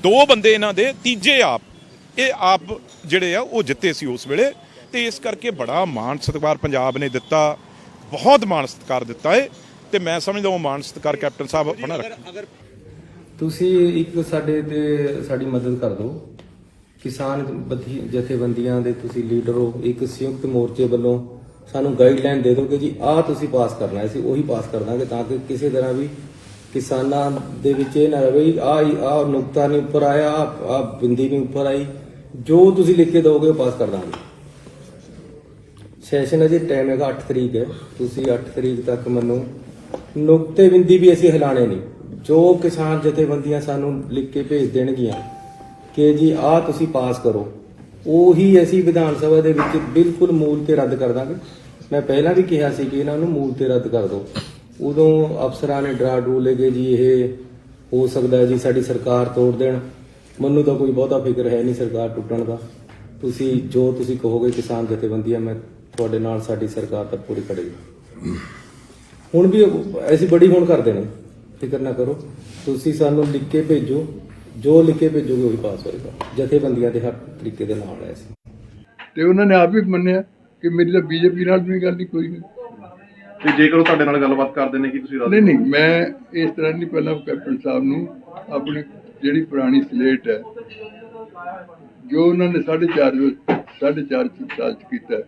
2 ਬੰਦੇ ਇਹਨਾਂ ਦੇ, ਤੀਜੇ ਆਪ ਜਿਹੜੇ ਆ ਉਹ ਜਿੱਤੇ ਸੀ ਉਸ ਵੇਲੇ। ਤੇ ਇਸ ਕਰਕੇ ਬੜਾ ਮਾਣ ਸਤਿਕਾਰ ਪੰਜਾਬ ਨੇ ਦਿੱਤਾ, ਬਹੁਤ ਮਾਣ ਸਤਿਕਾਰ ਦਿੱਤਾ ਹੈ, ਤੇ ਮੈਂ ਸਮਝਦਾ ਉਹ ਮਾਣ ਸਤਿਕਾਰ ਕੈਪਟਨ ਸਾਹਿਬ ਬਣਾ ਰੱਖ। ਤੁਸੀਂ ਇੱਕ ਸਾਡੇ ਤੇ ਸਾਡੀ ਮਦਦ ਕਰ ਦਿਓ। ਕਿਸਾਨ ਜਥੇਬੰਦੀਆਂ ਦੇ ਤੁਸੀਂ ਲੀਡਰ ਹੋ, ਇੱਕ ਸੰਯੁਕਤ ਮੋਰਚੇ ਵੱਲੋਂ ਸਾਨੂੰ ਗਾਈਡਲਾਈਨ ਦੇ ਦਿਓ ਕਿ ਜੀ ਆਹ ਤੁਸੀਂ ਪਾਸ ਕਰਨਾ ਹੈ, ਅਸੀਂ ਉਹੀ ਪਾਸ ਕਰ ਦਾਂਗੇ, ਤਾਂ ਕਿ ਕਿਸੇ ਤਰ੍ਹਾਂ ਵੀ ਕਿਸਾਨਾਂ ਦੇ ਵਿੱਚ ਇਹ ਨਾ ਰਹੇ ਆਹ ਨੁਕਤਾ ਨਹੀਂ ਉੱਪਰ ਆਇਆ, ਆਹ ਬਿੰਦੀ ਨਹੀਂ ਉੱਪਰ ਆਈ, ਜੋ ਤੁਸੀਂ ਲਿਖ ਕੇ ਦਿਓਗੇ ਉਹ ਪਾਸ ਕਰ ਦਾਂਗੇ। ਸੈਸ਼ਨ ਅਜੇ ਟਾਈਮ ਹੈਗਾ 8 ਤਰੀਕ ਹੈ, ਤੁਸੀਂ 8 ਤਰੀਕ ਤੱਕ ਮੈਨੂੰ ਨੁਕਤੇ ਬਿੰਦੀ ਵੀ ਅਸੀਂ ਹਿਲਾਣੇ ਨਹੀਂ। ਜੋ ਕਿਸਾਨ ਜਥੇਬੰਦੀਆਂ ਸਾਨੂੰ ਲਿਖ ਕੇ ਭੇਜ ਦੇਣਗੀਆਂ ਕਿ ਜੀ ਆਹ ਤੁਸੀਂ ਪਾਸ ਕਰੋ, ਉਹੀ ਅਸੀਂ ਵਿਧਾਨ ਸਭਾ ਦੇ ਵਿੱਚ ਬਿਲਕੁਲ ਮੂਲ ਤੇ ਰੱਦ ਕਰ ਦਾਂਗੇ। ਮੈਂ ਪਹਿਲਾਂ ਵੀ ਕਿਹਾ ਸੀ ਕਿ ਇਹਨਾਂ ਨੂੰ ਮੂਲ ਤੇ ਰੱਦ ਕਰ ਦਿਓ। ਉਦੋਂ ਅਫਸਰਾਂ ਨੇ ਡਰਾ ਡਰੂ ਲਏ ਕਿ ਜੀ ਇਹ ਹੋ ਸਕਦਾ ਜੀ ਸਾਡੀ ਸਰਕਾਰ ਤੋੜ ਦੇਣ। ਮੈਨੂੰ ਤਾਂ ਕੋਈ ਬਹੁਤਾ ਫਿਕਰ ਹੈ ਨਹੀਂ ਸਰਕਾਰ ਟੁੱਟਣ ਦਾ। ਤੁਸੀਂ ਜੋ ਤੁਸੀਂ ਕਹੋਗੇ ਕਿਸਾਨ ਜਥੇਬੰਦੀਆਂ, ਮੈਂ ਤੁਹਾਡੇ ਨਾਲ ਸਾਡੀ ਸਰਕਾਰ ਤਾਂ ਪੂਰੀ ਖੜੇਗੀ। ਹੁਣ ਵੀ ਅਸੀਂ ਬੜੀ ਹੁਣ ਕਰਦੇ ਨੇ, ਫਿਕਰ ਨਾ ਕਰੋ। ਤੁਸੀਂ ਸਾਨੂੰ ਲਿਖ ਕੇ ਭੇਜੋ, ਜੋ ਲਿਖ ਕੇ ਭੇਜੋਗੇ ਉਹੀ ਪਾਸ ਹੋਏਗਾ। ਜਥੇਬੰਦੀਆਂ ਦੇ ਹਰ ਤਰੀਕੇ ਦੇ ਨਾਲ ਹੈ ਅਸੀਂ। ਤੇ ਉਹਨਾਂ ਨੇ ਆਪ ਵੀ ਮੰਨਿਆ ਕਿ ਮੇਰੀ ਤਾਂ ਬੀਜੇਪੀ ਨਾਲ ਵੀ ਗੱਲ ਨਹੀਂ ਕੋਈ ਨਹੀਂ। ਤੇ ਜੇਕਰ ਉਹ ਤੁਹਾਡੇ ਨਾਲ ਗੱਲਬਾਤ ਕਰਦੇ ਨੇ ਕਿ ਤੁਸੀਂ ਨਹੀਂ ਮੈਂ ਇਸ ਤਰ੍ਹਾਂ ਨਹੀਂ, ਪਹਿਲਾਂ ਕੈਪਟਨ ਸਾਹਿਬ ਨੂੰ ਆਪਣੀ ਜਿਹੜੀ ਪੁਰਾਣੀ ਸਲੇਟ ਹੈ, ਜੋ ਉਹਨਾਂ ਨੇ 4.5 ਸਾਲ ਚ ਕੀਤਾ,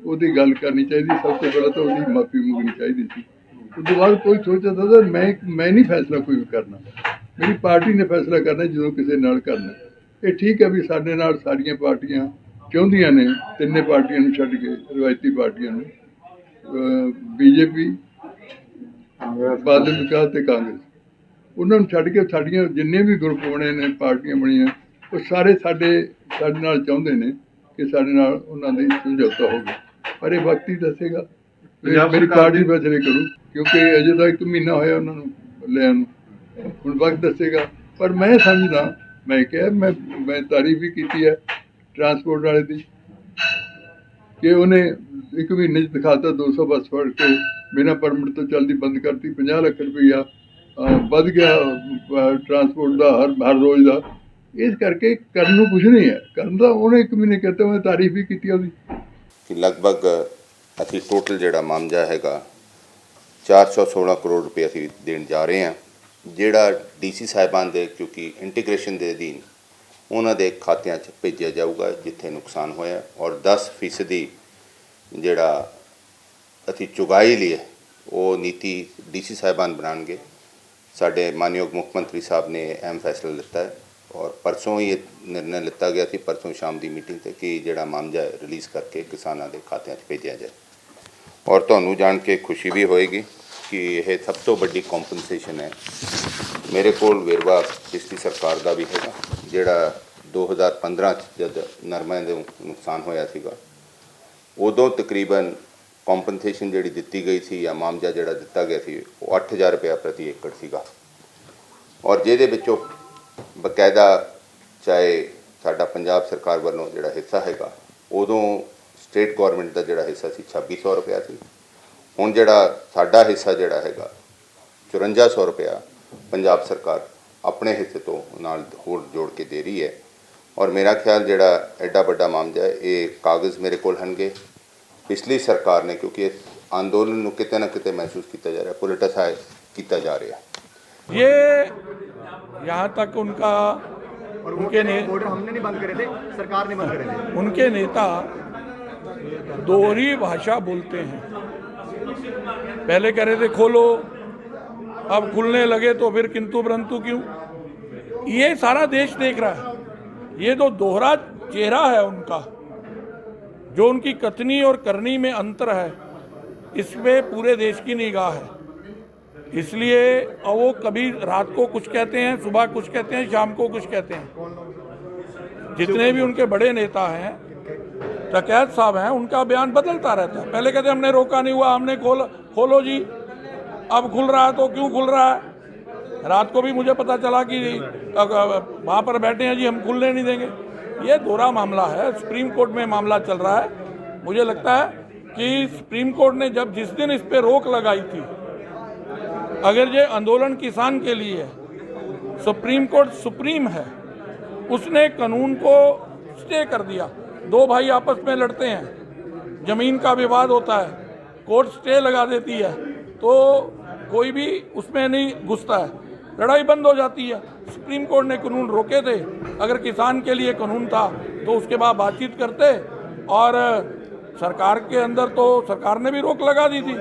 ਉਹਦੀ ਗੱਲ ਕਰਨੀ ਚਾਹੀਦੀ। ਸਭ ਤੋਂ ਪਹਿਲਾਂ ਤਾਂ ਉਹਦੀ ਮਾਫੀ ਮੰਗਣੀ ਚਾਹੀਦੀ ਸੀ। ਉਸ ਤੋਂ ਬਾਅਦ ਕੋਈ ਸੋਚਦਾ ਤਾਂ ਮੈਂ ਨਹੀਂ ਫੈਸਲਾ ਕੋਈ ਵੀ ਕਰਨਾ, ਮੇਰੀ ਪਾਰਟੀ ਨੇ ਫੈਸਲਾ ਕਰਨਾ ਜਦੋਂ ਕਿਸੇ ਨਾਲ ਕਰਨਾ। ਇਹ ਠੀਕ ਹੈ ਵੀ ਸਾਡੇ ਨਾਲ ਸਾਰੀਆਂ ਪਾਰਟੀਆਂ ਚਾਹੁੰਦੀਆਂ ਨੇ, ਤਿੰਨੇ ਪਾਰਟੀਆਂ ਨੂੰ ਛੱਡ ਕੇ ਰਵਾਇਤੀ ਪਾਰਟੀਆਂ ਨੂੰ, ਬੀਜੇਪੀ, ਬਾਦਲ ਵਿਕਾਸ ਤੇ ਕਾਂਗਰਸ, ਉਹਨਾਂ ਨੂੰ ਛੱਡ ਕੇ ਸਾਡੀਆਂ ਜਿੰਨੇ ਵੀ ਗਰੁੱਪ ਬਣੇ ਨੇ, ਪਾਰਟੀਆਂ ਬਣੀਆਂ, ਉਹ ਸਾਰੇ ਸਾਡੇ ਨਾਲ ਚਾਹੁੰਦੇ ਨੇ ਕਿ ਸਾਡੇ ਨਾਲ ਉਹਨਾਂ ਦੀ ਸਮਝੌਤਾ ਹੋਵੇ। ਪਰ ਇਹ ਵਕਤ ਹੀ ਦੱਸੇਗਾ, ਮੇਰੀ ਪਾਰਟੀ ਫੈਸਲੇ ਕਰੂ, ਕਿਉਂਕਿ ਅਜੇ ਤਾਂ 1 ਮਹੀਨਾ ਹੋਇਆ ਉਹਨਾਂ ਨੂੰ ਲਿਆ ਨੂੰ, ਹੁਣ ਵਕਤ ਦੱਸੇਗਾ। ਪਰ ਮੈਂ ਸਮਝਦਾ, ਮੈਂ ਕਿਹਾ ਮੈਂ ਤਾਰੀਫ ਵੀ ਕੀਤੀ ਹੈ ਟਰਾਂਸਪੋਰਟ ਵਾਲੇ ਦੀ ਕਿ ਉਹਨੇ 1 ਮਹੀਨੇ 'ਚ ਦਿਖਾਤਾ 200 ਬੱਸ ਫੜ ਕੇ ਬਿਨਾਂ ਪਰਮਿਟ ਤੋਂ ਚੱਲਦੀ ਬੰਦ ਕਰਤੀ। 50 ਲੱਖ ਰੁਪਈਆ ਵੱਧ ਗਿਆ ਟਰਾਂਸਪੋਰਟ ਦਾ ਹਰ ਰੋਜ਼ ਦਾ। ਇਸ ਕਰਕੇ ਕਰਨ ਨੂੰ ਕੁਝ ਨਹੀਂ ਹੈ, ਕਰਨ ਦਾ ਉਹਨੇ 1 ਮਹੀਨੇ ਕੀਤਾ। ਮੈਂ ਤਾਰੀਫ ਵੀ ਕੀਤੀ ਉਹਦੀ ਕਿ ਲਗਭਗ ਅਸੀਂ ਟੋਟਲ ਜਿਹੜਾ ਮਾਮਲਾ ਹੈਗਾ 416 ਕਰੋੜ ਰੁਪਏ ਅਸੀਂ ਦੇਣ ਜਾ ਰਹੇ ਹਾਂ, ਜਿਹੜਾ ਡੀਸੀ ਸਾਹਿਬਾਨ ਦੇ ਕਿਉਂਕਿ ਇੰਟੀਗ੍ਰੇਸ਼ਨ ਦੇ ਅਧੀਨ ਉਹਨਾਂ ਦੇ ਖਾਤਿਆਂ 'ਚ ਭੇਜਿਆ ਜਾਊਗਾ ਜਿੱਥੇ ਨੁਕਸਾਨ ਹੋਇਆ, ਔਰ 10% ਜਿਹੜਾ ਅਸੀਂ ਚੁਗਾਈ ਲਈ ਹੈ ਉਹ ਨੀਤੀ ਡੀਸੀ ਸਾਹਿਬਾਨ ਬਣਾਉਣਗੇ। ਸਾਡੇ ਮਾਨਯੋਗ ਮੁੱਖ ਮੰਤਰੀ ਸਾਹਿਬ ਨੇ ਅਹਿਮ ਫੈਸਲਾ ਲਿੱਤਾ ਹੈ ਔਰ ਪਰਸੋਂ ਹੀ ਇਹ ਨਿਰਣਾ ਲਿੱਤਾ ਗਿਆ ਸੀ, ਪਰਸੋਂ ਸ਼ਾਮ ਦੀ ਮੀਟਿੰਗ 'ਤੇ, ਕਿ ਜਿਹੜਾ ਮਾਮਲਾ ਰਿਲੀਜ਼ ਕਰਕੇ ਕਿਸਾਨਾਂ ਦੇ ਖਾਤਿਆਂ 'ਚ ਭੇਜਿਆ ਜਾਏ। ਔਰ ਤੁਹਾਨੂੰ ਜਾਣ ਕੇ ਖੁਸ਼ੀ ਵੀ ਹੋਏਗੀ ਕਿ ਇਹ ਸਭ ਤੋਂ ਵੱਡੀ ਕੰਪਨਸੇਸ਼ਨ ਹੈ। ਮੇਰੇ ਕੋਲ ਵੇਰਵਾ ਪਿਛਲੀ ਸਰਕਾਰ ਦਾ ਵੀ ਹੈਗਾ, ਜਿਹੜਾ 2015 'ਚ ਜਦ ਨਰਮੇ ਦੇ ਨੁਕਸਾਨ ਹੋਇਆ ਸੀਗਾ, ਉਦੋਂ ਤਕਰੀਬਨ ਕੰਪਨਸੇਸ਼ਨ ਜਿਹੜੀ ਦਿੱਤੀ ਗਈ ਸੀ ਜਾਂ ਮਾਮਜਾ ਜਿਹੜਾ ਦਿੱਤਾ ਗਿਆ ਸੀ ਉਹ 8000 ਰੁਪਇਆ ਪ੍ਰਤੀ ਏਕੜ ਸੀਗਾ। ਔਰ ਜਿਹਦੇ ਵਿੱਚੋਂ ਬਕਾਇਦਾ ਚਾਹੇ ਸਾਡਾ ਪੰਜਾਬ ਸਰਕਾਰ ਵੱਲੋਂ ਜਿਹੜਾ ਹਿੱਸਾ ਹੈਗਾ, ਉਦੋਂ ਸਟੇਟ ਗੌਰਮੈਂਟ ਦਾ ਜਿਹੜਾ ਹਿੱਸਾ ਸੀ 2600 ਰੁਪਇਆ ਸੀ। ਹੁਣ ਜਿਹੜਾ ਸਾਡਾ ਹਿੱਸਾ ਜਿਹੜਾ ਹੈਗਾ 5400 ਰੁਪਇਆ ਪੰਜਾਬ ਸਰਕਾਰ ਆਪਣੇ ਹਿੱਸੇ ਤੋਂ ਨਾਲ ਹੋਰ ਜੋੜ ਕੇ ਦੇ ਰਹੀ ਹੈ। ਔਰ ਮੇਰਾ ਖਿਆਲ ਜਿਹੜਾ ਐਡਾ ਵੱਡਾ ਮਾਮਲਾ ਹੈ, ਇਹ ਕਾਗਜ਼ ਮੇਰੇ ਕੋਲ ਹਨਗੇ। ਪਿਛਲੀ ਸਰਕਾਰ ਨੇ ਕਿਉਂਕਿ ਇਸ ਅੰਦੋਲਨ ਨੂੰ ਕਿਤੇ ਨਾ ਕਿਤੇ ਮਹਿਸੂਸ ਕੀਤਾ ਜਾ ਰਿਹਾ, ਪੋलिटिसाइज ਕੀਤਾ ਜਾ ਰਿਹਾ। ये यहाँ तक उनका उनके हमने नहीं बंद करे थे, सरकार ने बंद करे थे। उनके नेता दोहरी भाषा बोलते हैं। पहले कह रहे थे खोलो, अब खुलने लगे तो फिर किंतु परंतु क्यों। ये सारा देश देख रहा है। ये तो दोहरा चेहरा है उनका, जो उनकी कथनी और करनी में अंतर है, इसमें पूरे देश की निगाह है। इसलिए वो कभी रात को कुछ कहते हैं, सुबह कुछ कहते हैं, शाम को कुछ कहते हैं। जितने भी उनके बड़े नेता हैं, टकैत साहब हैं, उनका बयान बदलता रहता है। पहले कहते हमने रोका नहीं हुआ, हमने खोलो जी, अब खुल रहा है तो क्यों खुल रहा है। रात को भी मुझे पता चला कि वहाँ पर बैठे हैं जी, हम खुलने नहीं देंगे। ये दोहरा मामला है। सुप्रीम कोर्ट में मामला चल रहा है। मुझे लगता है कि सुप्रीम कोर्ट ने जब जिस दिन इस पर रोक लगाई थी, अगर ये आंदोलन किसान के लिए है, सुप्रीम कोर्ट सुप्रीम है, उसने कानून को स्टे कर दिया। 2 भाई आपस में लड़ते हैं, ज़मीन का विवाद होता है, कोर्ट स्टे लगा देती है तो कोई भी उसमें नहीं घुसता है। लड़ाई बंद हो जाती है। सुप्रीम कोर्ट ने कानून रोके थे, अगर किसान के लिए कानून था तो उसके बाद बातचीत करते, और सरकार के अंदर तो सरकार ने भी रोक लगा दी थी।